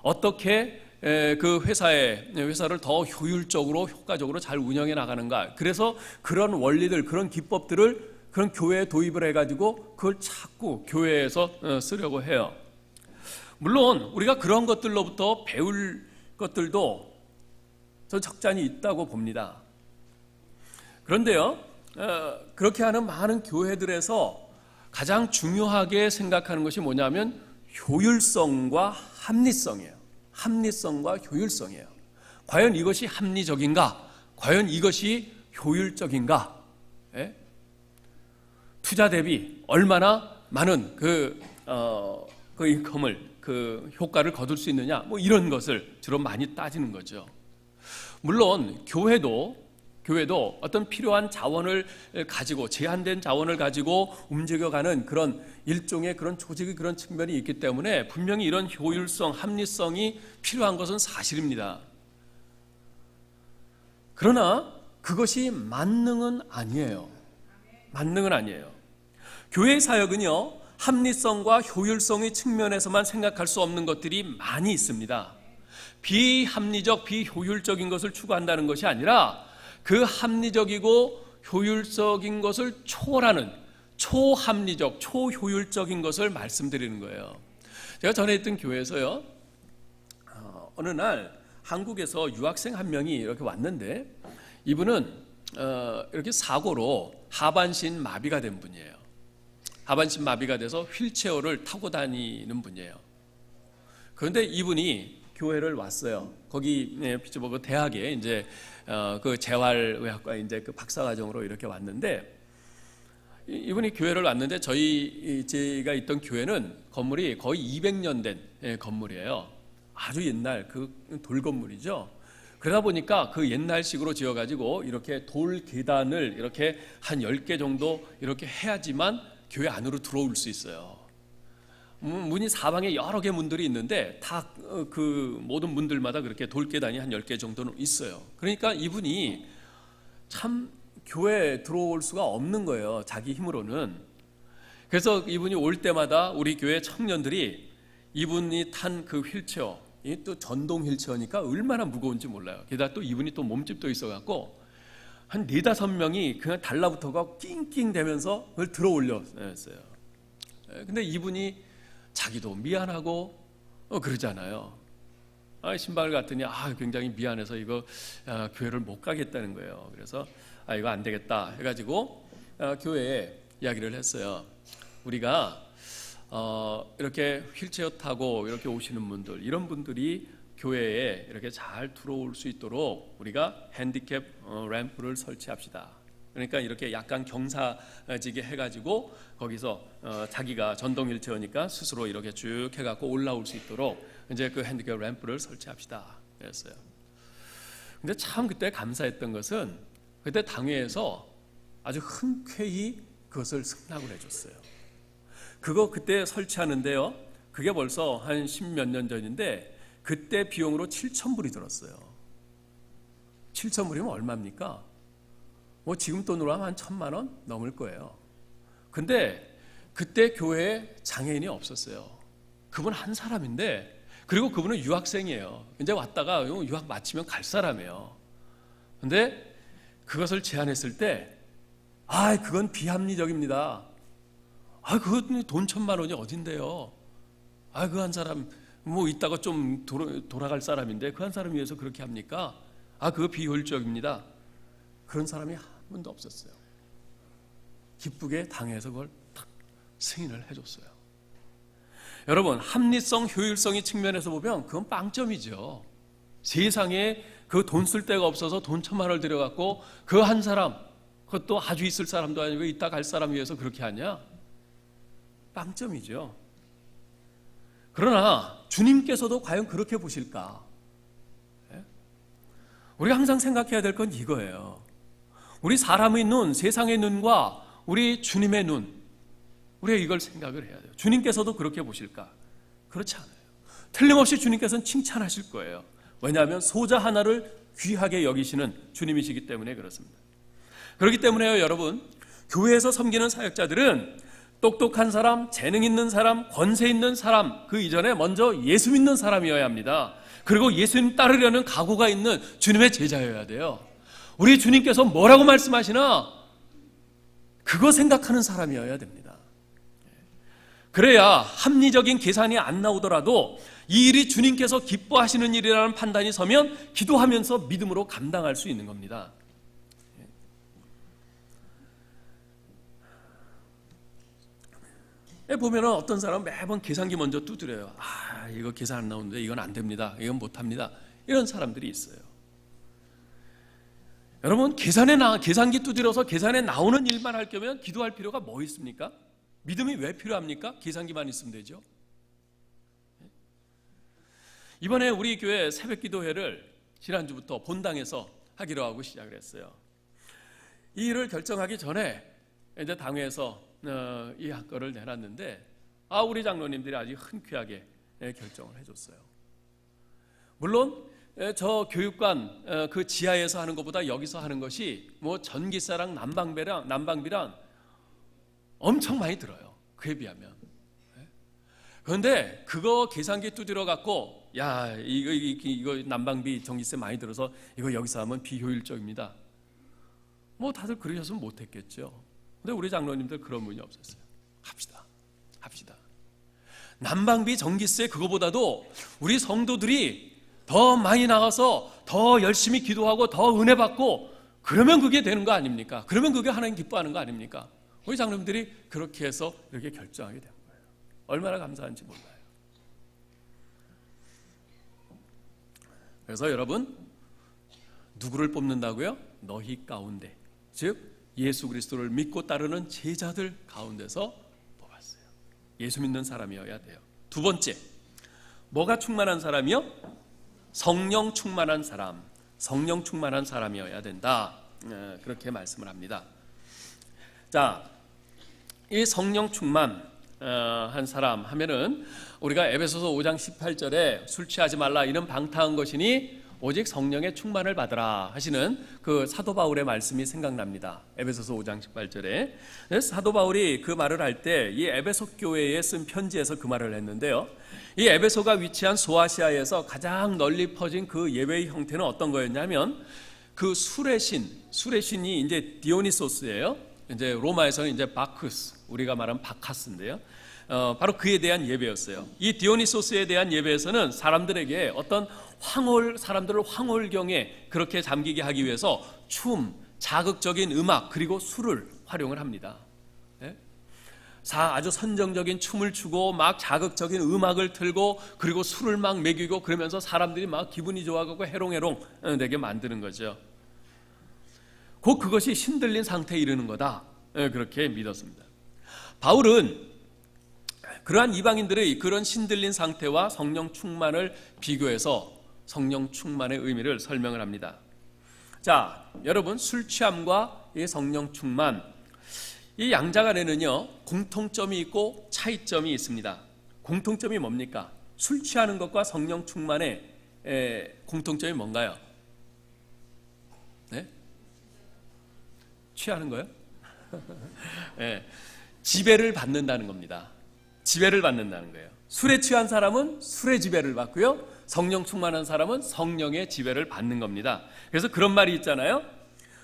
어떻게 그 회사를 더 효율적으로 효과적으로 잘 운영해 나가는가. 그래서 그런 원리들, 그런 기법들을 그런 교회에 도입을 해가지고 그걸 자꾸 교회에서 쓰려고 해요. 물론 우리가 그런 것들로부터 배울 것들도 저 적잖이 있다고 봅니다. 그런데요, 그렇게 하는 많은 교회들에서 가장 중요하게 생각하는 것이 뭐냐면 효율성과 합리성이에요. 합리성과 효율성이에요. 과연 이것이 합리적인가? 과연 이것이 효율적인가? 예? 투자 대비 얼마나 많은 그 인컴을, 그 효과를 거둘 수 있느냐? 뭐 이런 것을 주로 많이 따지는 거죠. 물론 교회도 어떤 필요한 자원을 가지고, 제한된 자원을 가지고 움직여가는 그런 일종의 그런 조직의 그런 측면이 있기 때문에 분명히 이런 효율성, 합리성이 필요한 것은 사실입니다. 그러나 그것이 만능은 아니에요. 만능은 아니에요. 교회 사역은요, 합리성과 효율성의 측면에서만 생각할 수 없는 것들이 많이 있습니다. 비합리적, 비효율적인 것을 추구한다는 것이 아니라 그 합리적이고 효율적인 것을 초월하는 초합리적, 초효율적인 것을 말씀드리는 거예요. 제가 전에 있던 교회에서요, 어느 날 한국에서 유학생 한 명이 이렇게 왔는데, 이분은 이렇게 사고로 하반신 마비가 된 분이에요. 하반신 마비가 돼서 휠체어를 타고 다니는 분이에요. 그런데 이분이 교회를 왔어요. 거기 피츠버그 대학에 이제 그 재활의학과 이제 그 박사과정으로 이렇게 왔는데, 이분이 교회를 왔는데 제가 있던 교회는 건물이 거의 200년 된 건물이에요. 아주 옛날 그 돌 건물이죠. 그러다 보니까 그 옛날식으로 지어가지고 이렇게 돌 계단을 이렇게 한 10개 정도 이렇게 해야지만 교회 안으로 들어올 수 있어요. 문이 사방에 여러 개 문들이 있는데 다 그 모든 문들마다 그렇게 돌계단이 한 10개 정도는 있어요. 그러니까 이분이 참 교회에 들어올 수가 없는 거예요, 자기 힘으로는. 그래서 이분이 올 때마다 우리 교회 청년들이 이분이 탄 그 휠체어, 이 또 전동 휠체어니까 얼마나 무거운지 몰라요. 게다가 또 이분이 또 몸집도 있어갖고 한 4-5명이 그냥 달라붙어가 낑낑대면서 그걸 들어 올렸어요. 근데 이분이 자기도 미안하고 그러잖아요. 신방을 갔더니 굉장히 미안해서 이거 교회를 못 가겠다는 거예요. 그래서 이거 안 되겠다 해가지고 교회에 이야기를 했어요. 우리가 이렇게 휠체어 타고 이렇게 오시는 분들, 이런 분들이 교회에 이렇게 잘 들어올 수 있도록 우리가 핸디캡 램프를 설치합시다. 그러니까 이렇게 약간 경사지게 해가지고 거기서 자기가 전동 휠체어니까 스스로 이렇게 쭉 해갖고 올라올 수 있도록 이제 그 핸디캡 램프를 설치합시다. 그랬어요. 근데 참 그때 감사했던 것은 그때 당회에서 아주 흔쾌히 그것을 승낙을 해줬어요. 그거 그때 설치하는데요, 그게 벌써 한 10몇 년 전인데 그때 비용으로 7,000불이 들었어요. 7,000불이면 얼마입니까? 뭐 지금 돈으로 하면 한 1,000만 원 넘을 거예요. 근데 그때 교회에 장애인이 없었어요. 그분 한 사람인데, 그리고 그분은 유학생이에요. 이제 왔다가 유학 마치면 갈 사람이에요. 근데 그것을 제안했을 때, 그건 비합리적입니다. 그건 돈 1,000만 원이 어딘데요? 그 한 사람 뭐 이따가 좀 돌아갈 사람인데 그 한 사람 위해서 그렇게 합니까? 그거 비효율적입니다. 그런 사람이 한 분도 없었어요. 기쁘게 당해서 그걸 탁 승인을 해줬어요. 여러분, 합리성, 효율성의 측면에서 보면 그건 빵점이죠. 세상에 그 돈 쓸 데가 없어서 돈 1,000만 원을 들여갖고 그 한 사람, 그것도 아주 있을 사람도 아니고 이따 갈 사람 위해서 그렇게 하냐? 빵점이죠. 그러나 주님께서도 과연 그렇게 보실까? 우리가 항상 생각해야 될 건 이거예요. 우리 사람의 눈, 세상의 눈과 우리 주님의 눈, 우리가 이걸 생각을 해야 돼요. 주님께서도 그렇게 보실까? 그렇지 않아요. 틀림없이 주님께서는 칭찬하실 거예요. 왜냐하면 소자 하나를 귀하게 여기시는 주님이시기 때문에 그렇습니다. 그렇기 때문에요, 여러분, 교회에서 섬기는 사역자들은 똑똑한 사람, 재능 있는 사람, 권세 있는 사람, 그 이전에 먼저 예수 믿는 사람이어야 합니다. 그리고 예수님 따르려는 각오가 있는 주님의 제자여야 돼요. 우리 주님께서 뭐라고 말씀하시나 그거 생각하는 사람이어야 됩니다. 그래야 합리적인 계산이 안 나오더라도 이 일이 주님께서 기뻐하시는 일이라는 판단이 서면 기도하면서 믿음으로 감당할 수 있는 겁니다. 보면 어떤 사람은 매번 계산기 먼저 두드려요. 이거 계산 안 나오는데 이건 안 됩니다. 이건 못합니다. 이런 사람들이 있어요. 여러분, 계산기 두드려서 계산에 나오는 일만 할 거면 기도할 필요가 뭐 있습니까? 믿음이 왜 필요합니까? 계산기만 있으면 되죠. 이번에 우리 교회 새벽 기도회를 지난주부터 본당에서 하기로 하고 시작을 했어요. 이 일을 결정하기 전에 이제 당회에서 이 학거를 내놨는데 우리 장로님들이 아주 흔쾌하게 결정을 해줬어요. 물론 저 교육관 그 지하에서 하는 것보다 여기서 하는 것이 뭐 전기세랑 난방비랑 엄청 많이 들어요. 그에 비하면. 그런데 그거 계산기 두드려 갖고 이거 난방비 전기세 많이 들어서 이거 여기서 하면 비효율적입니다. 뭐 다들 그러셨으면 못했겠죠. 근데 우리 장로님들 그런 분이 없었어요. 합시다. 난방비 전기세 그거보다도 우리 성도들이 더 많이 나가서 더 열심히 기도하고 더 은혜 받고 그러면 그게 되는 거 아닙니까? 그러면 그게 하나님 기뻐하는 거 아닙니까? 우리 장로님들이 그렇게 해서 이렇게 결정하게 된 거예요. 얼마나 감사한지 몰라요. 그래서 여러분, 누구를 뽑는다고요? 너희 가운데, 즉 예수 그리스도를 믿고 따르는 제자들 가운데서 뽑았어요. 예수 믿는 사람이어야 돼요. 두 번째, 뭐가 충만한 사람이요? 성령 충만한 사람, 성령 충만한 사람이어야 된다. 그렇게 말씀을 합니다. 자, 이 성령 충만한 사람 하면은 우리가 에베소서 5장 18절에 술 취하지 말라 이런 방탕한 것이니 오직 성령의 충만을 받으라 하시는 그 사도 바울의 말씀이 생각납니다. 에베소서 5장 18절에 사도 바울이 그 말을 할 때 이 에베소 교회에 쓴 편지에서 그 말을 했는데요. 이 에베소가 위치한 소아시아에서 가장 널리 퍼진 그 예배의 형태는 어떤 거였냐면 그 술의 신이 이제 디오니소스예요. 이제 로마에서는 이제 바쿠스, 우리가 말하는 바카스인데요. 바로 그에 대한 예배였어요. 이 디오니소스에 대한 예배에서는 사람들에게 어떤 사람들을 황홀경에 그렇게 잠기게 하기 위해서 춤, 자극적인 음악 그리고 술을 활용을 합니다. 아주 선정적인 춤을 추고 막 자극적인 음악을 틀고 그리고 술을 막 먹이고 그러면서 사람들이 막 기분이 좋아가고 해롱해롱 되게 만드는 거죠. 곧 그것이 신들린 상태에 이르는 거다. 그렇게 믿었습니다. 바울은 그러한 이방인들의 그런 신들린 상태와 성령 충만을 비교해서 성령 충만의 의미를 설명을 합니다. 자, 여러분, 술 취함과 이 성령 충만, 이 양자간에는요 공통점이 있고 차이점이 있습니다. 공통점이 뭡니까? 술 취하는 것과 성령 충만의 공통점이 뭔가요? 네? 취하는 거요? 네. 지배를 받는다는 겁니다. 지배를 받는다는 거예요. 술에 취한 사람은 술의 지배를 받고요, 성령 충만한 사람은 성령의 지배를 받는 겁니다. 그래서 그런 말이 있잖아요.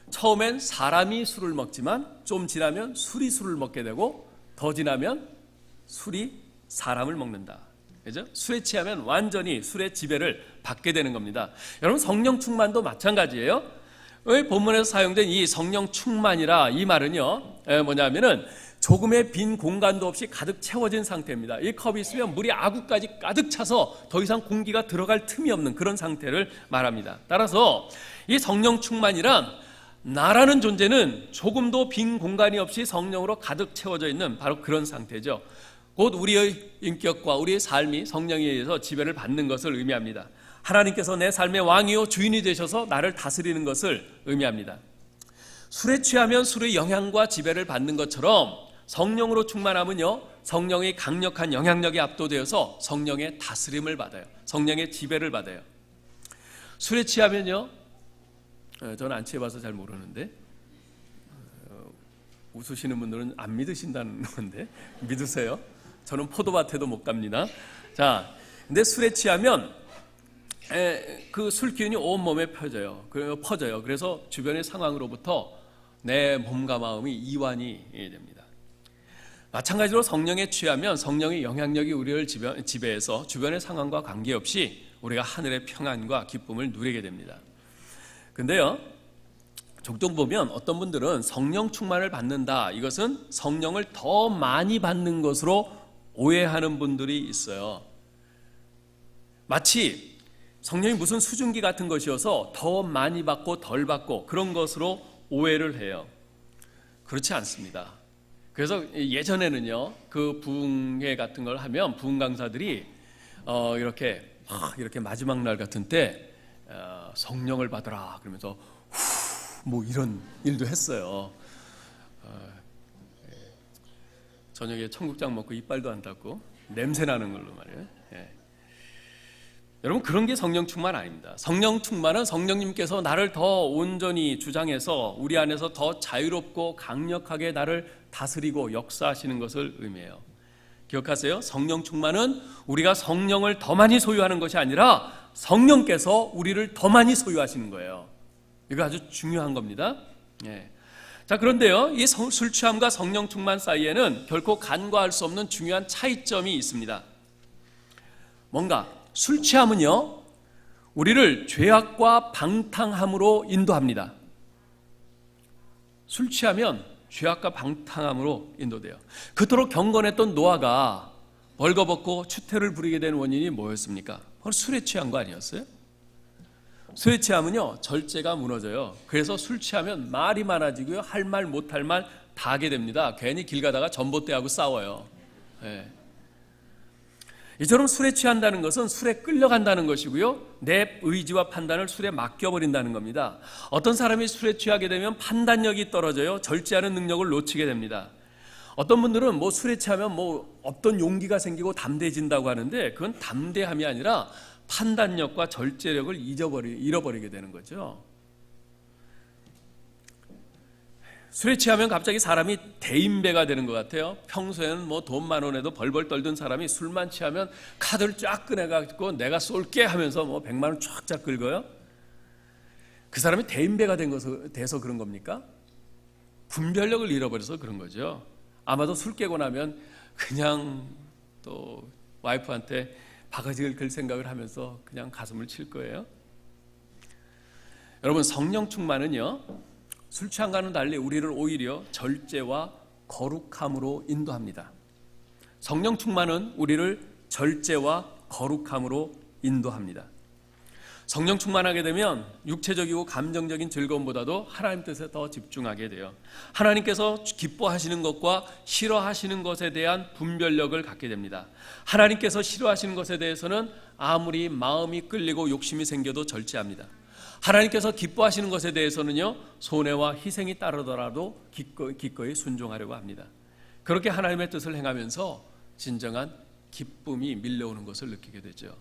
처음엔 사람이 술을 먹지만 좀 지나면 술이 술을 먹게 되고 더 지나면 술이 사람을 먹는다. 그죠? 술에 취하면 완전히 술의 지배를 받게 되는 겁니다. 여러분, 성령 충만도 마찬가지예요. 본문에서 사용된 이 성령 충만이라 이 말은요 뭐냐면은 조금의 빈 공간도 없이 가득 채워진 상태입니다. 이 컵이 있으면 물이 아구까지 가득 차서 더 이상 공기가 들어갈 틈이 없는 그런 상태를 말합니다. 따라서 이 성령 충만이란 나라는 존재는 조금도 빈 공간이 없이 성령으로 가득 채워져 있는 바로 그런 상태죠. 곧 우리의 인격과 우리의 삶이 성령에 의해서 지배를 받는 것을 의미합니다. 하나님께서 내 삶의 왕이요 주인이 되셔서 나를 다스리는 것을 의미합니다. 술에 취하면 술의 영향과 지배를 받는 것처럼 성령으로 충만하면요 성령의 강력한 영향력에 압도되어서 성령의 다스림을 받아요. 성령의 지배를 받아요. 술에 취하면요, 저는 안 취해봐서 잘 모르는데, 웃으시는 분들은 안 믿으신다는 건데 믿으세요? 저는 포도밭에도 못 갑니다. 자, 근데 술에 취하면 그 술 기운이 온 몸에 퍼져요. 그래서 주변의 상황으로부터 내 몸과 마음이 이완이 됩니다. 마찬가지로 성령에 취하면 성령의 영향력이 우리를 지배해서 주변의 상황과 관계없이 우리가 하늘의 평안과 기쁨을 누리게 됩니다. 근데요, 종종 보면 어떤 분들은 성령 충만을 받는다, 이것은 성령을 더 많이 받는 것으로 오해하는 분들이 있어요. 마치 성령이 무슨 수증기 같은 것이어서 더 많이 받고 덜 받고 그런 것으로 오해를 해요. 그렇지 않습니다. 그래서 예전에는요, 그 부흥회 같은 걸 하면 부흥 강사들이 이렇게 마지막 날 같은 때 성령을 받으라 그러면서 뭐 이런 일도 했어요. 저녁에 청국장 먹고 이빨도 안 닦고 냄새 나는 걸로 말이에요. 여러분, 그런 게 성령 충만 아닙니다. 성령 충만은 성령님께서 나를 더 온전히 주장해서 우리 안에서 더 자유롭고 강력하게 나를 다스리고 역사하시는 것을 의미해요. 기억하세요. 성령 충만은 우리가 성령을 더 많이 소유하는 것이 아니라 성령께서 우리를 더 많이 소유하시는 거예요. 이거 아주 중요한 겁니다. 자, 그런데요, 이 술 취함과 성령 충만 사이에는 결코 간과할 수 없는 중요한 차이점이 있습니다. 뭔가 술 취함은요, 우리를 죄악과 방탕함으로 인도합니다. 술 취하면 죄악과 방탕함으로 인도돼요. 그토록 경건했던 노아가 벌거벗고 추태를 부리게 된 원인이 뭐였습니까? 그건 술에 취한 거 아니었어요? 술에 취하면요, 절제가 무너져요. 그래서 술 취하면 말이 많아지고요, 할 말 못할 말 다 하게 됩니다. 괜히 길 가다가 전봇대하고 싸워요. 이처럼 술에 취한다는 것은 술에 끌려간다는 것이고요, 내 의지와 판단을 술에 맡겨버린다는 겁니다. 어떤 사람이 술에 취하게 되면 판단력이 떨어져요. 절제하는 능력을 놓치게 됩니다. 어떤 분들은 뭐 술에 취하면 뭐 없던 용기가 생기고 담대해진다고 하는데, 그건 담대함이 아니라 판단력과 절제력을 잃어버리게 되는 거죠. 술에 취하면 갑자기 사람이 대인배가 되는 것 같아요. 평소에는 뭐 돈 10,000원에도 벌벌 떨던 사람이 술만 취하면 카드를 쫙 꺼내가지고 내가 쏠게 하면서 뭐 100만 원 쫙 긁어요. 그 사람이 대인배가 돼서 그런 겁니까? 분별력을 잃어버려서 그런 거죠. 아마도 술 깨고 나면 그냥 또 와이프한테 바가지를 긁을 생각을 하면서 그냥 가슴을 칠 거예요. 여러분, 성령 충만은요, 술 취함과는 달리 우리를 오히려 절제와 거룩함으로 인도합니다. 성령 충만은 우리를 절제와 거룩함으로 인도합니다. 성령 충만하게 되면 육체적이고 감정적인 즐거움보다도 하나님 뜻에 더 집중하게 돼요. 하나님께서 기뻐하시는 것과 싫어하시는 것에 대한 분별력을 갖게 됩니다. 하나님께서 싫어하시는 것에 대해서는 아무리 마음이 끌리고 욕심이 생겨도 절제합니다. 하나님께서 기뻐하시는 것에 대해서는요, 손해와 희생이 따르더라도 기꺼이 순종하려고 합니다. 그렇게 하나님의 뜻을 행하면서 진정한 기쁨이 밀려오는 것을 느끼게 되죠.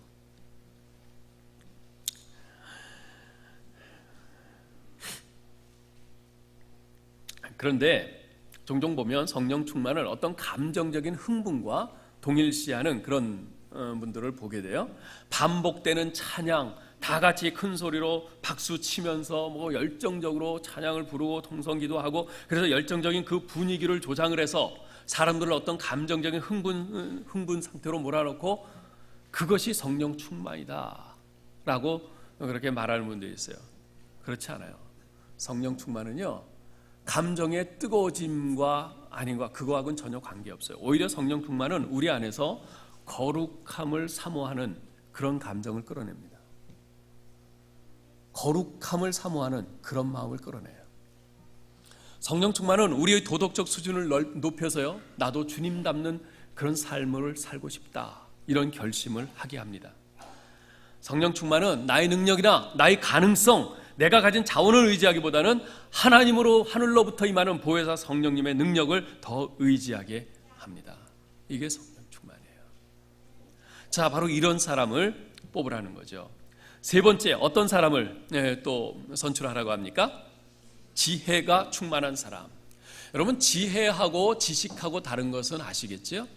그런데 종종 보면 성령 충만을 어떤 감정적인 흥분과 동일시하는 그런 분들을 보게 돼요. 반복되는 찬양, 다 같이 큰 소리로 박수 치면서 뭐 열정적으로 찬양을 부르고 통성기도 하고, 그래서 열정적인 그 분위기를 조장을 해서 사람들을 어떤 감정적인 흥분 상태로 몰아넣고 그것이 성령 충만이다 라고 그렇게 말하는 분들이 있어요. 그렇지 않아요. 성령 충만은요, 감정의 뜨거워짐과 아닌가 그거하고는 전혀 관계없어요. 오히려 성령 충만은 우리 안에서 거룩함을 사모하는 그런 감정을 끌어냅니다. 거룩함을 사모하는 그런 마음을 끌어내요. 성령 충만은 우리의 도덕적 수준을 높여서요, 나도 주님 닮는 그런 삶을 살고 싶다, 이런 결심을 하게 합니다. 성령 충만은 나의 능력이나 나의 가능성, 내가 가진 자원을 의지하기보다는 하나님으로 하늘로부터 임하는 보혜사 성령님의 능력을 더 의지하게 합니다. 이게 성령 충만이에요. 자, 바로 이런 사람을 뽑으라는 거죠. 세 번째, 어떤 사람을 또 선출하라고 합니까? 지혜가 충만한 사람. 여러분, 지혜하고 지식하고 다른 것은 아시겠죠?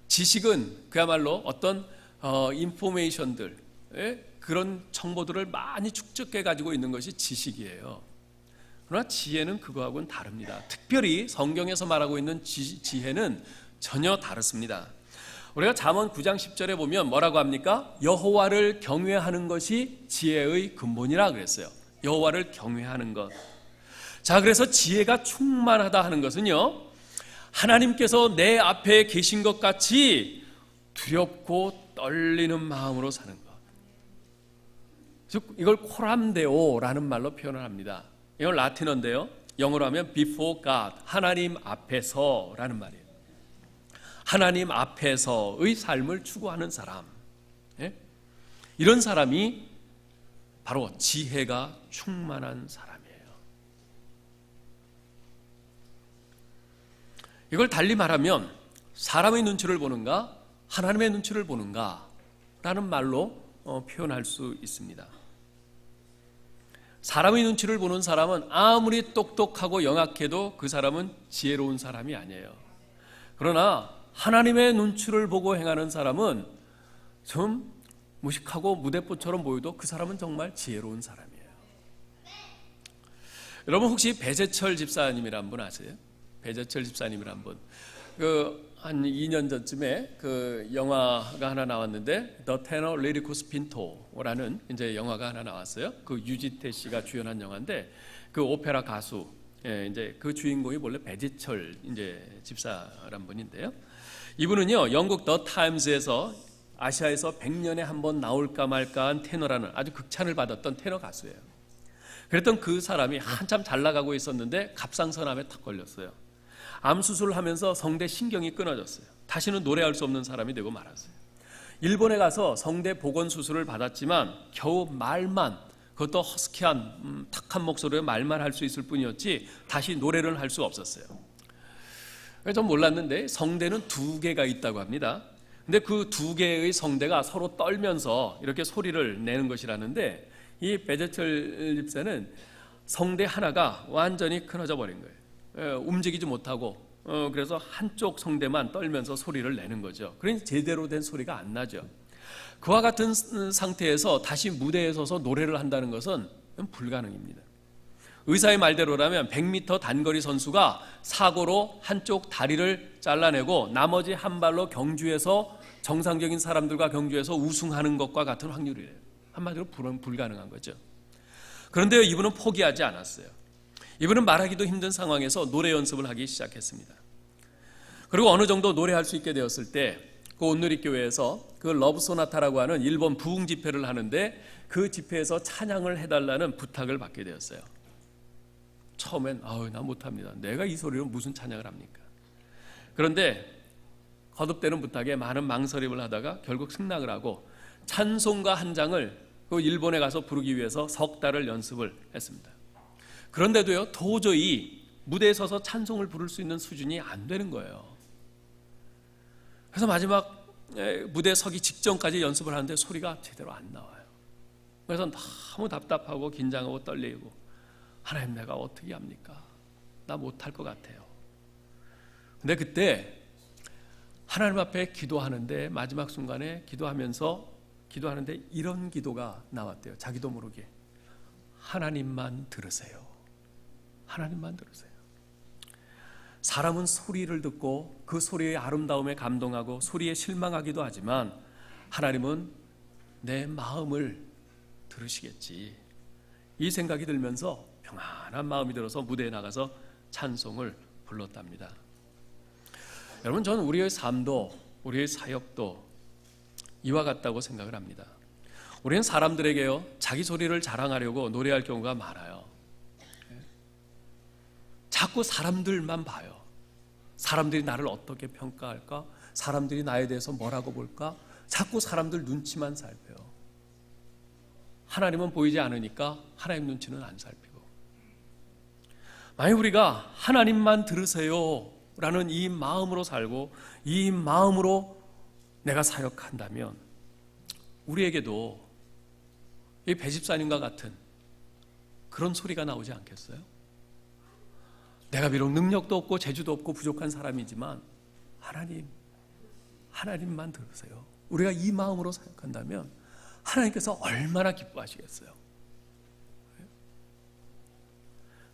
지식은 그야말로 어떤 인포메이션들, 그런 정보들을 많이 축적해 가지고 있는 것이 지식이에요. 그러나 지혜는 그거하고는 다릅니다. 특별히 성경에서 말하고 있는 지혜는 전혀 다릅니다. 우리가 잠언 9장 10절에 보면 뭐라고 합니까? 여호와를 경외하는 것이 지혜의 근본이라 그랬어요. 여호와를 경외하는 것. 자, 그래서 지혜가 충만하다 하는 것은요, 하나님께서 내 앞에 계신 것 같이 두렵고 떨리는 마음으로 사는 것. 즉 이걸 코람데오라는 말로 표현을 합니다. 이건 라틴어인데요, 영어로 하면 before God, 하나님 앞에서라는 말이에요. 하나님 앞에서의 삶을 추구하는 사람, 이런 사람이 바로 지혜가 충만한 사람이에요. 이걸 달리 말하면 사람의 눈치를 보는가 하나님의 눈치를 보는가 라는 말로 표현할 수 있습니다. 사람의 눈치를 보는 사람은 아무리 똑똑하고 영악해도 그 사람은 지혜로운 사람이 아니에요. 그러나 하나님의 눈치를 보고 행하는 사람은 좀 무식하고 무대뽀처럼 보여도 그 사람은 정말 지혜로운 사람이에요. 여러분, 혹시 배재철 집사님이란 분 아세요? 배재철 집사님이란 분, 한 2년 전쯤에 영화가 하나 나왔는데 The Tenor Liricus Pinto라는 이제 영화가 하나 나왔어요. 유지태 씨가 주연한 영화인데 그 오페라 가수, 이제 그 주인공이 원래 배재철 이제 집사란 분인데요. 이분은요, 영국 더 타임즈에서 아시아에서 100년에 한 번 나올까 말까한 테너라는 아주 극찬을 받았던 테너 가수예요. 그랬던 그 사람이 한참 잘 나가고 있었는데 갑상선암에 탁 걸렸어요. 암 수술을 하면서 성대 신경이 끊어졌어요. 다시는 노래할 수 없는 사람이 되고 말았어요. 일본에 가서 성대 복원 수술을 받았지만 겨우 말만, 그것도 허스키한 탁한 목소리로 말만 할 수 있을 뿐이었지 다시 노래를 할 수 없었어요. 전 몰랐는데 성대는 2개가 있다고 합니다. 근데 그 2개의 성대가 서로 떨면서 이렇게 소리를 내는 것이라는데, 이 배재철 집사는 성대 하나가 완전히 끊어져 버린 거예요. 움직이지 못하고, 그래서 한쪽 성대만 떨면서 소리를 내는 거죠. 그러니 제대로 된 소리가 안 나죠. 그와 같은 상태에서 다시 무대에 서서 노래를 한다는 것은 불가능입니다. 의사의 말대로라면 100m 단거리 선수가 사고로 한쪽 다리를 잘라내고 나머지 한 발로 경주에서 정상적인 사람들과 경주에서 우승하는 것과 같은 확률이에요. 한마디로 불가능한 거죠. 그런데 이분은 포기하지 않았어요. 이분은 말하기도 힘든 상황에서 노래 연습을 하기 시작했습니다. 그리고 어느 정도 노래할 수 있게 되었을 때 그 온누리교회에서 그 러브 소나타라고 하는 일본 부흥 집회를 하는데 그 집회에서 찬양을 해달라는 부탁을 받게 되었어요. 처음엔 나 못합니다. 내가 이 소리로 무슨 찬양을 합니까? 그런데 거듭되는 부탁에 많은 망설임을 하다가 결국 승낙을 하고 찬송가 한 장을 그 일본에 가서 부르기 위해서 3달을 연습을 했습니다. 그런데도요, 도저히 무대에 서서 찬송을 부를 수 있는 수준이 안 되는 거예요. 그래서 마지막 무대에 서기 직전까지 연습을 하는데 소리가 제대로 안 나와요. 그래서 너무 답답하고 긴장하고 떨리고, 하나님, 내가 어떻게 합니까? 나 못할 것 같아요. 근데 그때 하나님 앞에 기도하는데, 마지막 순간에 기도하는데 이런 기도가 나왔대요. 자기도 모르게. 하나님만 들으세요. 하나님만 들으세요. 사람은 소리를 듣고 그 소리의 아름다움에 감동하고 소리에 실망하기도 하지만 하나님은 내 마음을 들으시겠지, 이 생각이 들면서 평안한 마음이 들어서 무대에 나가서 찬송을 불렀답니다. 여러분, 저는 우리의 삶도 우리의 사역도 이와 같다고 생각을 합니다. 우리는 사람들에게요, 자기 소리를 자랑하려고 노래할 경우가 많아요. 자꾸 사람들만 봐요. 사람들이 나를 어떻게 평가할까? 사람들이 나에 대해서 뭐라고 볼까? 자꾸 사람들 눈치만 살펴요. 하나님은 보이지 않으니까 하나님 눈치는 안 살피고. 만약 우리가 하나님만 들으세요 라는 이 마음으로 살고 이 마음으로 내가 사역한다면 우리에게도 이 배집사님과 같은 그런 소리가 나오지 않겠어요? 내가 비록 능력도 없고 재주도 없고 부족한 사람이지만 하나님만 들으세요. 우리가 이 마음으로 사역한다면 하나님께서 얼마나 기뻐하시겠어요?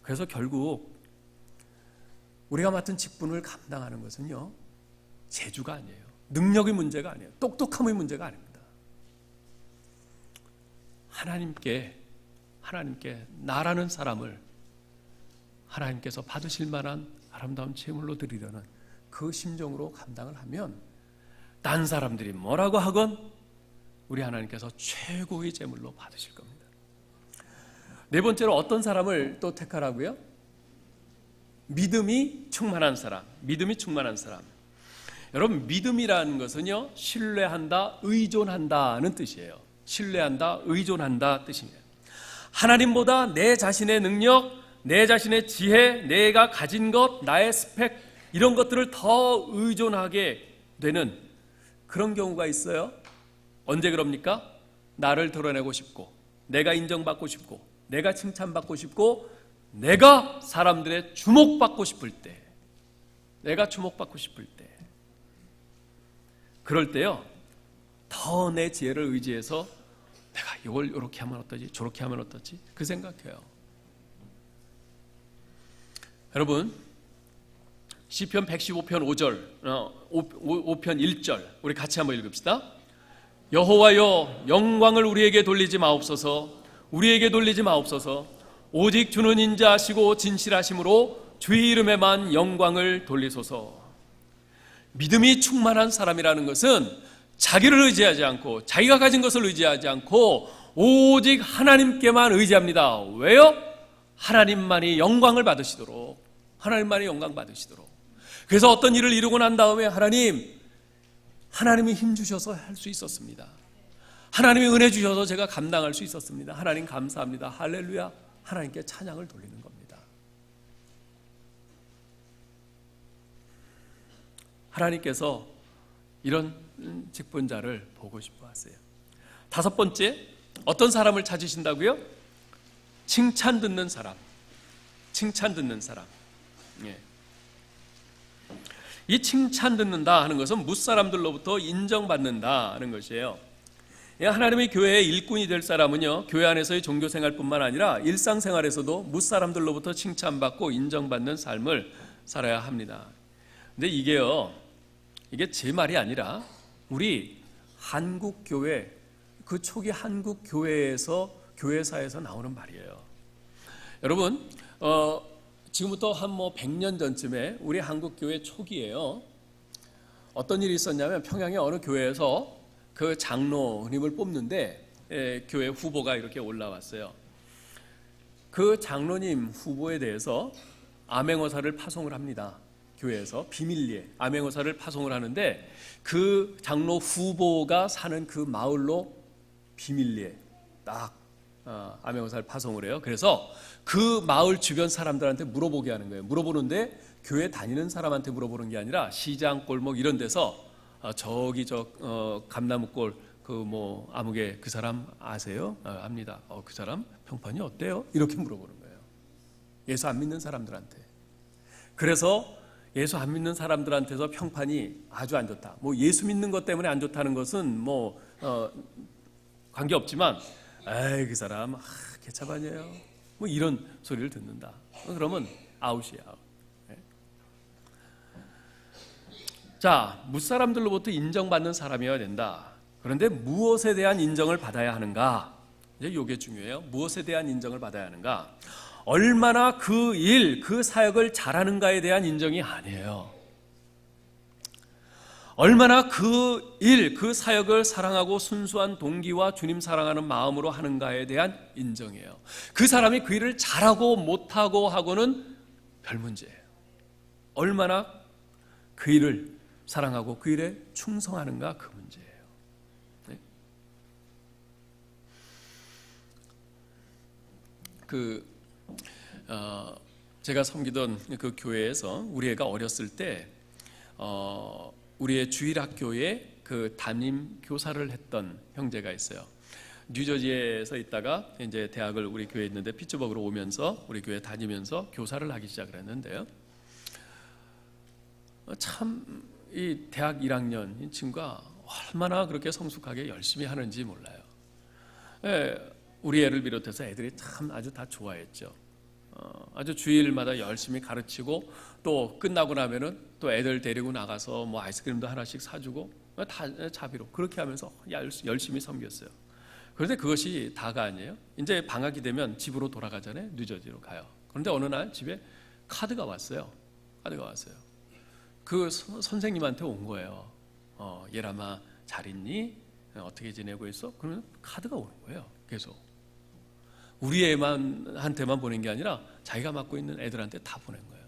그래서 결국 우리가 맡은 직분을 감당하는 것은요, 재주가 아니에요. 능력의 문제가 아니에요. 똑똑함의 문제가 아닙니다. 하나님께 나라는 사람을 하나님께서 받으실 만한 아름다운 제물로 드리려는 그 심정으로 감당을 하면 딴 사람들이 뭐라고 하건 우리 하나님께서 최고의 제물로 받으실 겁니다. 네 번째로 어떤 사람을 또 택하라고요? 믿음이 충만한 사람. 여러분, 믿음이라는 것은요, 신뢰한다, 의존한다는 뜻이에요. 신뢰한다, 의존한다 뜻입니다. 하나님보다 내 자신의 능력, 내 자신의 지혜, 내가 가진 것, 나의 스펙, 이런 것들을 더 의존하게 되는 그런 경우가 있어요. 언제 그럽니까? 나를 드러내고 싶고, 내가 인정받고 싶고, 내가 칭찬받고 싶고, 내가 사람들의 주목받고 싶을 때, 그럴 때요, 더 내 지혜를 의지해서 내가 이걸 이렇게 하면 어떠지, 저렇게 하면 어떠지, 그 생각해요. 여러분, 시편 115편 5절, 5편 1절 우리 같이 한번 읽읍시다. 여호와여, 영광을 우리에게 돌리지 마옵소서. 오직 주는 인자하시고 진실하심으로 주의 이름에만 영광을 돌리소서. 믿음이 충만한 사람이라는 것은 자기를 의지하지 않고, 자기가 가진 것을 의지하지 않고 오직 하나님께만 의지합니다. 왜요? 하나님만이 영광 받으시도록. 그래서 어떤 일을 이루고 난 다음에 하나님이 힘 주셔서 할 수 있었습니다. 하나님이 은혜 주셔서 제가 감당할 수 있었습니다. 하나님 감사합니다. 할렐루야. 하나님께 찬양을 돌리는 겁니다. 하나님께서 이런 직분자를 보고 싶어 하세요. 다섯 번째, 어떤 사람을 찾으신다고요? 칭찬 듣는 사람. 예. 이 칭찬 듣는다 하는 것은 무사람들로부터 인정받는다 하는 것이에요. 하나님의 교회의 일꾼이 될 사람은요, 교회 안에서의 종교생활뿐만 아니라 일상생활에서도 무사람들로부터 칭찬받고 인정받는 삶을 살아야 합니다. 근데 이게 제 말이 아니라 우리 한국교회, 그 초기 한국교회에서, 교회사에서 나오는 말이에요. 여러분, 지금부터 한 100년 전쯤에 우리 한국교회 초기에요, 어떤 일이 있었냐면 평양의 어느 교회에서 그 장로님을 뽑는데 교회 후보가 이렇게 올라왔어요. 그 장로님 후보에 대해서 암행어사를 파송을 합니다. 교회에서 비밀리에 암행어사를 파송을 하는데 그 장로 후보가 사는 그 마을로 비밀리에 딱 암행어사를 파송을 해요. 그래서 그 마을 주변 사람들한테 물어보게 하는 거예요. 물어보는데 교회 다니는 사람한테 물어보는 게 아니라 시장, 골목 이런 데서 저기 감나무골 아무개 그 사람 아세요? 압니다. 그 사람 평판이 어때요? 이렇게 물어보는 거예요. 예수 안 믿는 사람들한테. 그래서 예수 안 믿는 사람들한테서 평판이 아주 안 좋다. 예수 믿는 것 때문에 안 좋다는 것은 관계 없지만, 그 사람 개차반이에요. 이런 소리를 듣는다. 그러면 아웃이야. 자, 무사람들로부터 인정받는 사람이어야 된다. 그런데 무엇에 대한 인정을 받아야 하는가? 이제 이게 중요해요. 무엇에 대한 인정을 받아야 하는가? 얼마나 그 일, 그 사역을 잘하는가에 대한 인정이 아니에요. 얼마나 그 일, 그 사역을 사랑하고 순수한 동기와 주님 사랑하는 마음으로 하는가에 대한 인정이에요. 그 사람이 그 일을 잘하고 못하고 하고는 별 문제예요. 얼마나 그 일을 사랑하고 그 일에 충성하는가, 그 문제예요. 네? 제가 섬기던 그 교회에서 우리 애가 어렸을 때 우리 애 주일학교에 그 담임 교사를 했던 형제가 있어요. 뉴저지에서 있다가 이제 대학을 우리 교회에 있는데 피츠버그로 오면서 우리 교회 다니면서 교사를 하기 시작을 했는데요. 참 이 대학 1학년 이 친구가 얼마나 그렇게 성숙하게 열심히 하는지 몰라요. 우리 애를 비롯해서 애들이 참 아주 다 좋아했죠. 아주 주일마다 열심히 가르치고 또 끝나고 나면은 또 애들 데리고 나가서 뭐 아이스크림도 하나씩 사주고 다 자비로 그렇게 하면서 열심히 섬겼어요. 그런데 그것이 다가 아니에요. 이제 방학이 되면 집으로 돌아가잖아요. 뉴저지로 가요. 그런데 어느 날 집에 카드가 왔어요. 그 선생님한테 온 거예요. 예람아 잘 있니? 어떻게 지내고 있어? 그러면 카드가 오는 거예요. 계속 우리 애한테만 보낸 게 아니라 자기가 맡고 있는 애들한테 다 보낸 거예요.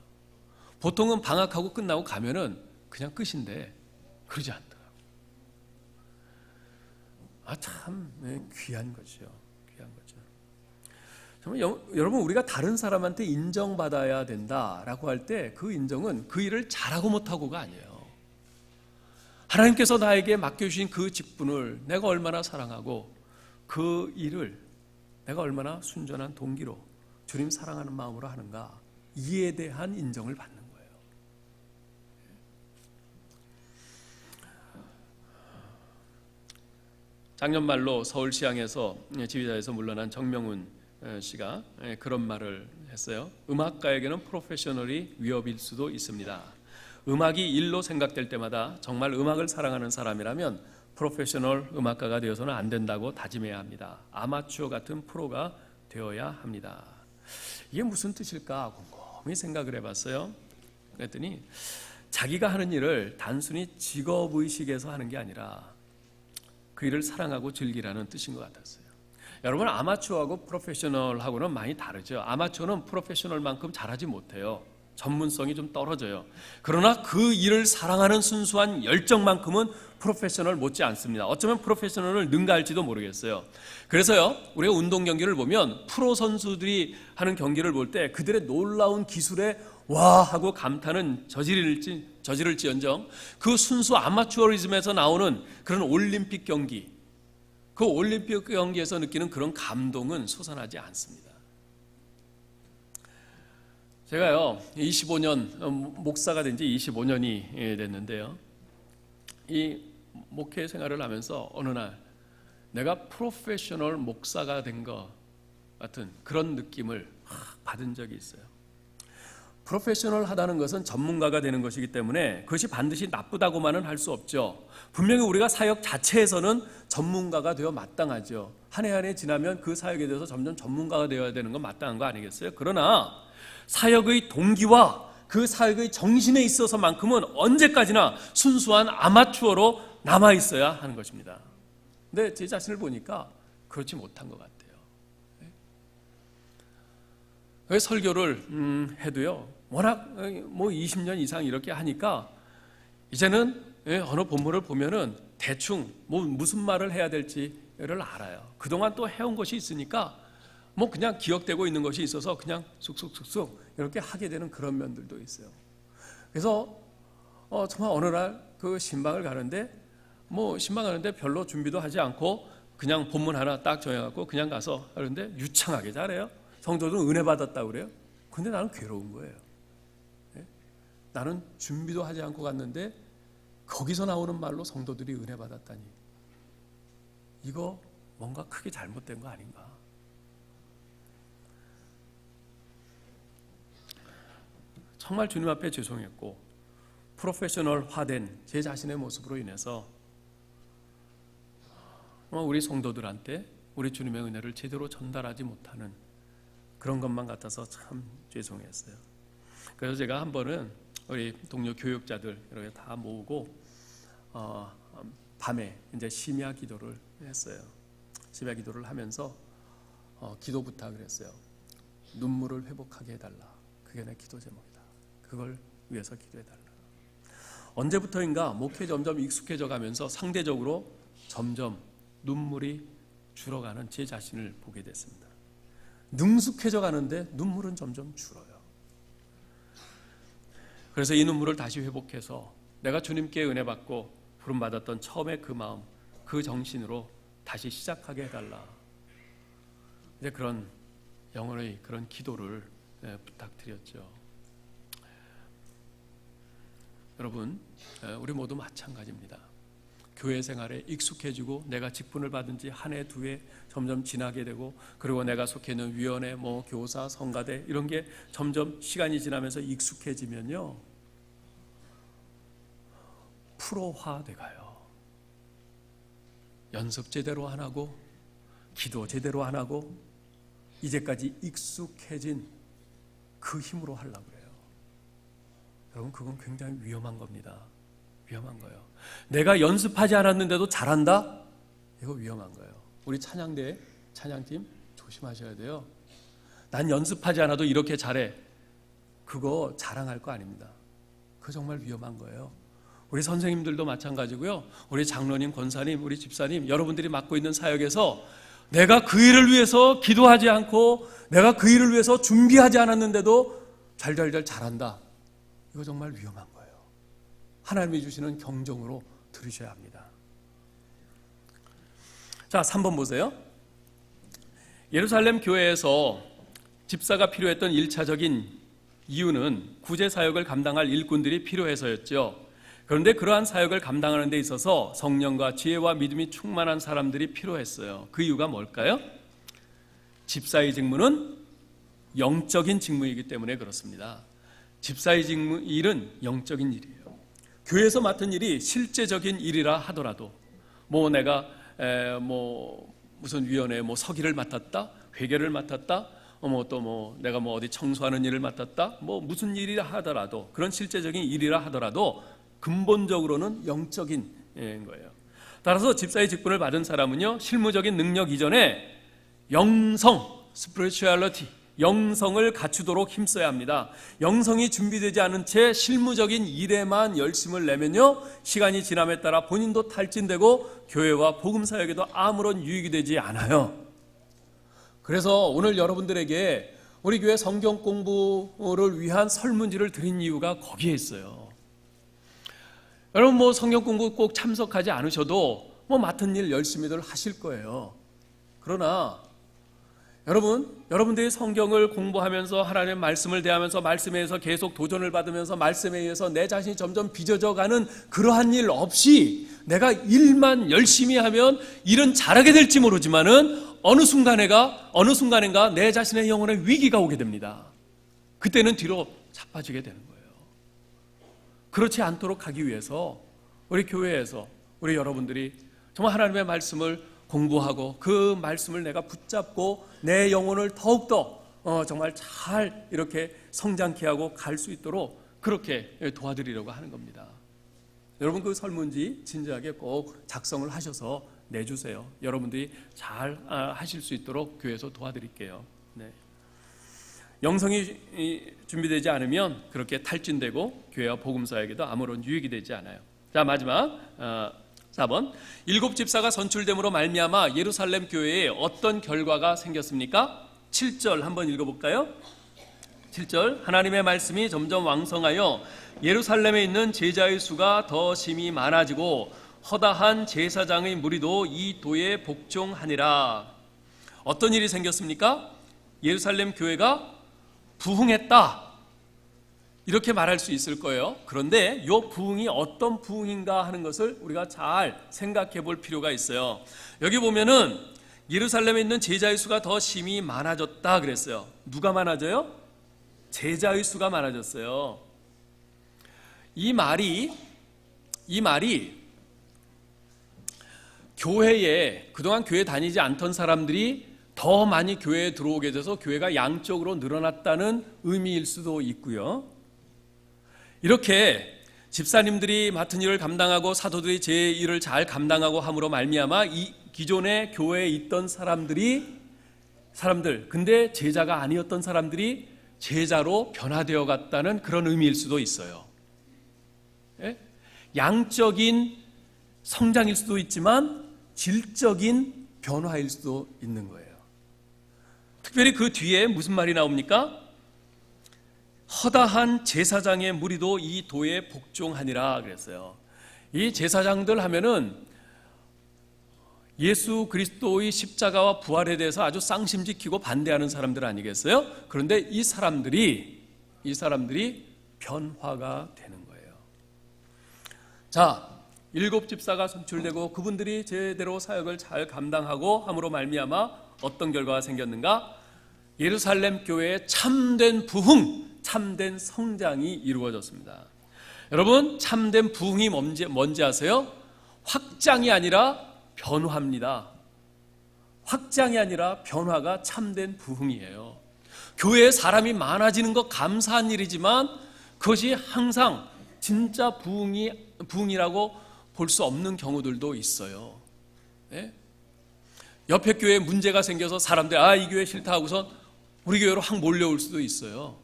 보통은 방학하고 끝나고 가면은 그냥 끝인데 그러지 않더라고요. 참 귀한 거죠. 정말 여러분 우리가 다른 사람한테 인정받아야 된다라고 할 때 그 인정은 그 일을 잘하고 못하고가 아니에요. 하나님께서 나에게 맡겨주신 그 직분을 내가 얼마나 사랑하고 그 일을 내가 얼마나 순전한 동기로 주님 사랑하는 마음으로 하는가, 이에 대한 인정을 받는 거예요. 작년 말로 서울시향에서 지휘자에서 물러난 정명훈 씨가 그런 말을 했어요. 음악가에게는 프로페셔널이 위협일 수도 있습니다. 음악이 일로 생각될 때마다 정말 음악을 사랑하는 사람이라면 프로페셔널 음악가가 되어서는 안 된다고 다짐해야 합니다. 아마추어 같은 프로가 되어야 합니다. 이게 무슨 뜻일까 곰곰이 생각을 해봤어요. 그랬더니 자기가 하는 일을 단순히 직업의식에서 하는 게 아니라 그 일을 사랑하고 즐기라는 뜻인 것 같았어요. 여러분 아마추어하고 프로페셔널하고는 많이 다르죠. 아마추어는 프로페셔널만큼 잘하지 못해요. 전문성이 좀 떨어져요. 그러나 그 일을 사랑하는 순수한 열정만큼은 프로페셔널 못지 않습니다. 어쩌면 프로페셔널을 능가할지도 모르겠어요. 그래서요, 우리가 운동 경기를 보면 프로 선수들이 하는 경기를 볼 때 그들의 놀라운 기술에 와 하고 감탄은 저지를지언정 그 순수 아마추어리즘에서 나오는 그런 올림픽 경기, 그 올림픽 경기에서 느끼는 그런 감동은 솟아나지 않습니다. 제가요 25년 목사가 된 지 25년이 됐는데요, 이 목회 생활을 하면서 어느 날 내가 프로페셔널 목사가 된 것 같은 그런 느낌을 받은 적이 있어요. 프로페셔널 하다는 것은 전문가가 되는 것이기 때문에 그것이 반드시 나쁘다고만은 할 수 없죠. 분명히 우리가 사역 자체에서는 전문가가 되어 마땅하죠. 한 해 한 해 지나면 그 사역에 대해서 점점 전문가가 되어야 되는 건 마땅한 거 아니겠어요? 그러나 사역의 동기와 그 사역의 정신에 있어서만큼은 언제까지나 순수한 아마추어로 남아 있어야 하는 것입니다. 근데 제 자신을 보니까 그렇지 못한 것 같아요. 설교를 해도요, 워낙 뭐 20년 이상 이렇게 하니까 이제는 어느 본문을 보면은 대충 뭐 무슨 말을 해야 될지를 알아요. 그동안 또 해온 것이 있으니까 뭐 그냥 기억되고 있는 것이 있어서 그냥 쑥쑥쑥쑥 이렇게 하게 되는 그런 면들도 있어요. 그래서 정말 어느 날 그 신방을 가는데 신방 가는데 별로 준비도 하지 않고 그냥 본문 하나 딱 정해갖고 그냥 가서 하는데 유창하게 잘해요. 성도들은 은혜 받았다고 그래요. 근데 나는 괴로운 거예요. 나는 준비도 하지 않고 갔는데 거기서 나오는 말로 성도들이 은혜 받았다니, 이거 뭔가 크게 잘못된 거 아닌가. 정말 주님 앞에 죄송했고 프로페셔널화된 제 자신의 모습으로 인해서 우리 성도들한테 우리 주님의 은혜를 제대로 전달하지 못하는 그런 것만 같아서 참 죄송했어요. 그래서 제가 한 번은 우리 동료 교육자들 이렇게 다 모으고 밤에 이제 심야 기도를 했어요. 심야 기도를 하면서 기도 부탁을 했어요. 눈물을 회복하게 해달라. 그게 내 기도 제목이다. 그걸 위해서 기도해달라. 언제부터인가 목회에 점점 익숙해져 가면서 상대적으로 점점 눈물이 줄어가는 제 자신을 보게 됐습니다. 능숙해져 가는데 눈물은 점점 줄어요. 그래서 이 눈물을 다시 회복해서 내가 주님께 은혜 받고 부름받았던 처음의 그 마음, 그 정신으로 다시 시작하게 해달라. 이제 그런 영혼의 그런 기도를 부탁드렸죠. 여러분, 우리 모두 마찬가지입니다. 교회 생활에 익숙해지고 내가 직분을 받은 지 한 해, 두 해 점점 지나게 되고, 그리고 내가 속해 있는 위원회, 교사, 성가대 이런 게 점점 시간이 지나면서 익숙해지면요, 프로화돼 가요. 연습 제대로 안 하고 기도 제대로 안 하고 이제까지 익숙해진 그 힘으로 하려고 그래요. 여러분, 그건 굉장히 위험한 겁니다. 위험한 거예요. 내가 연습하지 않았는데도 잘한다? 이거 위험한 거예요. 우리 찬양대 찬양팀 조심하셔야 돼요. 난 연습하지 않아도 이렇게 잘해. 그거 자랑할 거 아닙니다. 그거 정말 위험한 거예요. 우리 선생님들도 마찬가지고요. 우리 장로님, 권사님, 우리 집사님, 여러분들이 맡고 있는 사역에서 내가 그 일을 위해서 기도하지 않고 내가 그 일을 위해서 준비하지 않았는데도 잘한다. 이거 정말 위험한 거예요. 하나님이 주시는 경종으로 들으셔야 합니다. 자, 3번 보세요. 예루살렘 교회에서 집사가 필요했던 1차적인 이유는 구제 사역을 감당할 일꾼들이 필요해서였죠. 그런데 그러한 사역을 감당하는 데 있어서 성령과 지혜와 믿음이 충만한 사람들이 필요했어요. 그 이유가 뭘까요? 집사의 직무는 영적인 직무이기 때문에 그렇습니다. 집사의 직무, 일은 영적인 일이에요. 교회에서 맡은 일이 실제적인 일이라 하더라도 내가 무슨 위원회 서기를 맡았다, 회계를 맡았다, 내가 어디 청소하는 일을 맡았다, 무슨 일이라 하더라도, 그런 실제적인 일이라 하더라도 근본적으로는 영적인 거예요. 따라서 집사의 직분을 받은 사람은요, 실무적인 능력 이전에 영성, spirituality, 영성을 갖추도록 힘써야 합니다. 영성이 준비되지 않은 채 실무적인 일에만 열심을 내면요, 시간이 지남에 따라 본인도 탈진되고 교회와 복음사역에도 아무런 유익이 되지 않아요. 그래서 오늘 여러분들에게 우리 교회 성경 공부를 위한 설문지를 드린 이유가 거기에 있어요. 여러분 성경 공부 꼭 참석하지 않으셔도 맡은 일 열심히들 하실 거예요. 그러나 여러분들이 성경을 공부하면서 하나님의 말씀을 대하면서 말씀에 의해서 계속 도전을 받으면서 말씀에 의해서 내 자신이 점점 빚어져 가는 그러한 일 없이 내가 일만 열심히 하면 일은 잘하게 될지 모르지만은 어느 순간인가 내 자신의 영혼에 위기가 오게 됩니다. 그때는 뒤로 자빠지게 되는 거예요. 그렇지 않도록 하기 위해서 우리 교회에서 우리 여러분들이 정말 하나님의 말씀을 공부하고 그 말씀을 내가 붙잡고 내 영혼을 더욱더 정말 잘 이렇게 성장케 하고 갈 수 있도록 그렇게 도와드리려고 하는 겁니다. 여러분, 그 설문지 진지하게 꼭 작성을 하셔서 내주세요. 여러분들이 잘 하실 수 있도록 교회에서 도와드릴게요. 네. 영성이 준비되지 않으면 그렇게 탈진되고 교회와 복음사역에도 아무런 유익이 되지 않아요. 자, 마지막 4번. 7 집사가 선출됨으로 말미암아 예루살렘 교회에 어떤 결과가 생겼습니까? 7절 한번 읽어볼까요? 7절. 하나님의 말씀이 점점 왕성하여 예루살렘에 있는 제자의 수가 더 심히 많아지고 허다한 제사장의 무리도 이 도에 복종하니라. 어떤 일이 생겼습니까? 예루살렘 교회가 부흥했다, 이렇게 말할 수 있을 거예요. 그런데 이 부흥이 어떤 부흥인가 하는 것을 우리가 잘 생각해 볼 필요가 있어요. 여기 보면은 예루살렘에 있는 제자의 수가 더 심히 많아졌다 그랬어요. 누가 많아져요? 제자의 수가 많아졌어요. 이 말이 교회에 그동안 교회 다니지 않던 사람들이 더 많이 교회에 들어오게 돼서 교회가 양적으로 늘어났다는 의미일 수도 있고요. 이렇게 집사님들이 맡은 일을 감당하고 사도들이 제 일을 잘 감당하고 함으로 말미암아 이 기존의 교회에 있던 사람들 근데 제자가 아니었던 사람들이 제자로 변화되어 갔다는 그런 의미일 수도 있어요. 예? 양적인 성장일 수도 있지만 질적인 변화일 수도 있는 거예요. 특별히 그 뒤에 무슨 말이 나옵니까? 허다한 제사장의 무리도 이 도에 복종하니라 그랬어요. 이 제사장들 하면은 예수 그리스도의 십자가와 부활에 대해서 아주 쌍심지키고 반대하는 사람들 아니겠어요? 그런데 이 사람들이 변화가 되는 거예요. 자, 7 집사가 선출되고 그분들이 제대로 사역을 잘 감당하고 함으로 말미암아 어떤 결과가 생겼는가? 예루살렘 교회의 참된 부흥, 참된 성장이 이루어졌습니다. 여러분, 참된 부흥이 뭔지 아세요? 확장이 아니라 변화입니다. 확장이 아니라 변화가 참된 부흥이에요. 교회에 사람이 많아지는 것 감사한 일이지만 그것이 항상 진짜 부흥이라고 볼 수 없는 경우들도 있어요. 네? 옆에 교회에 문제가 생겨서 사람들이 이 교회 싫다 하고서 우리 교회로 확 몰려올 수도 있어요.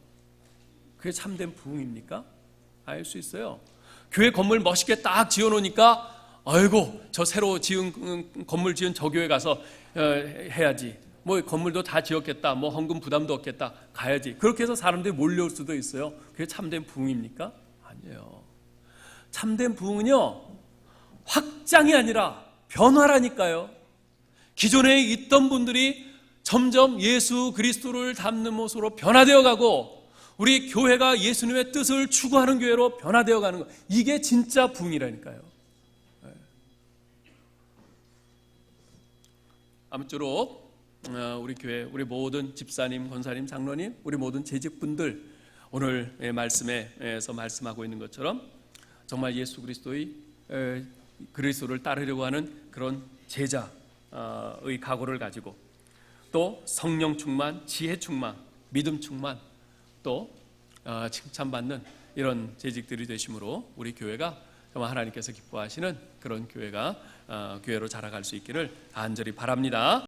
그게 참된 부흥입니까? 알 수 있어요. 교회 건물 멋있게 딱 지어놓으니까 아이고 저 새로 건물 지은 저 교회 가서 해야지. 뭐 건물도 다 지었겠다. 뭐 헌금 부담도 없겠다. 가야지. 그렇게 해서 사람들이 몰려올 수도 있어요. 그게 참된 부흥입니까? 아니에요. 참된 부흥은요, 확장이 아니라 변화라니까요. 기존에 있던 분들이 점점 예수 그리스도를 닮는 모습으로 변화되어 가고 우리 교회가 예수님의 뜻을 추구하는 교회로 변화되어 가는 것, 이게 진짜 부흥이라니까요. 아무쪼록 우리 교회, 우리 모든 집사님, 권사님, 장로님, 우리 모든 재직분들 오늘 말씀에서 말씀하고 있는 것처럼 정말 예수 그리스도를 따르려고 하는 그런 제자의 각오를 가지고 또 성령 충만, 지혜 충만, 믿음 충만, 또 칭찬받는 이런 재직들이 되심으로 우리 교회가 정말 하나님께서 기뻐하시는 그런 교회로 자라갈 수 있기를 간절히 바랍니다.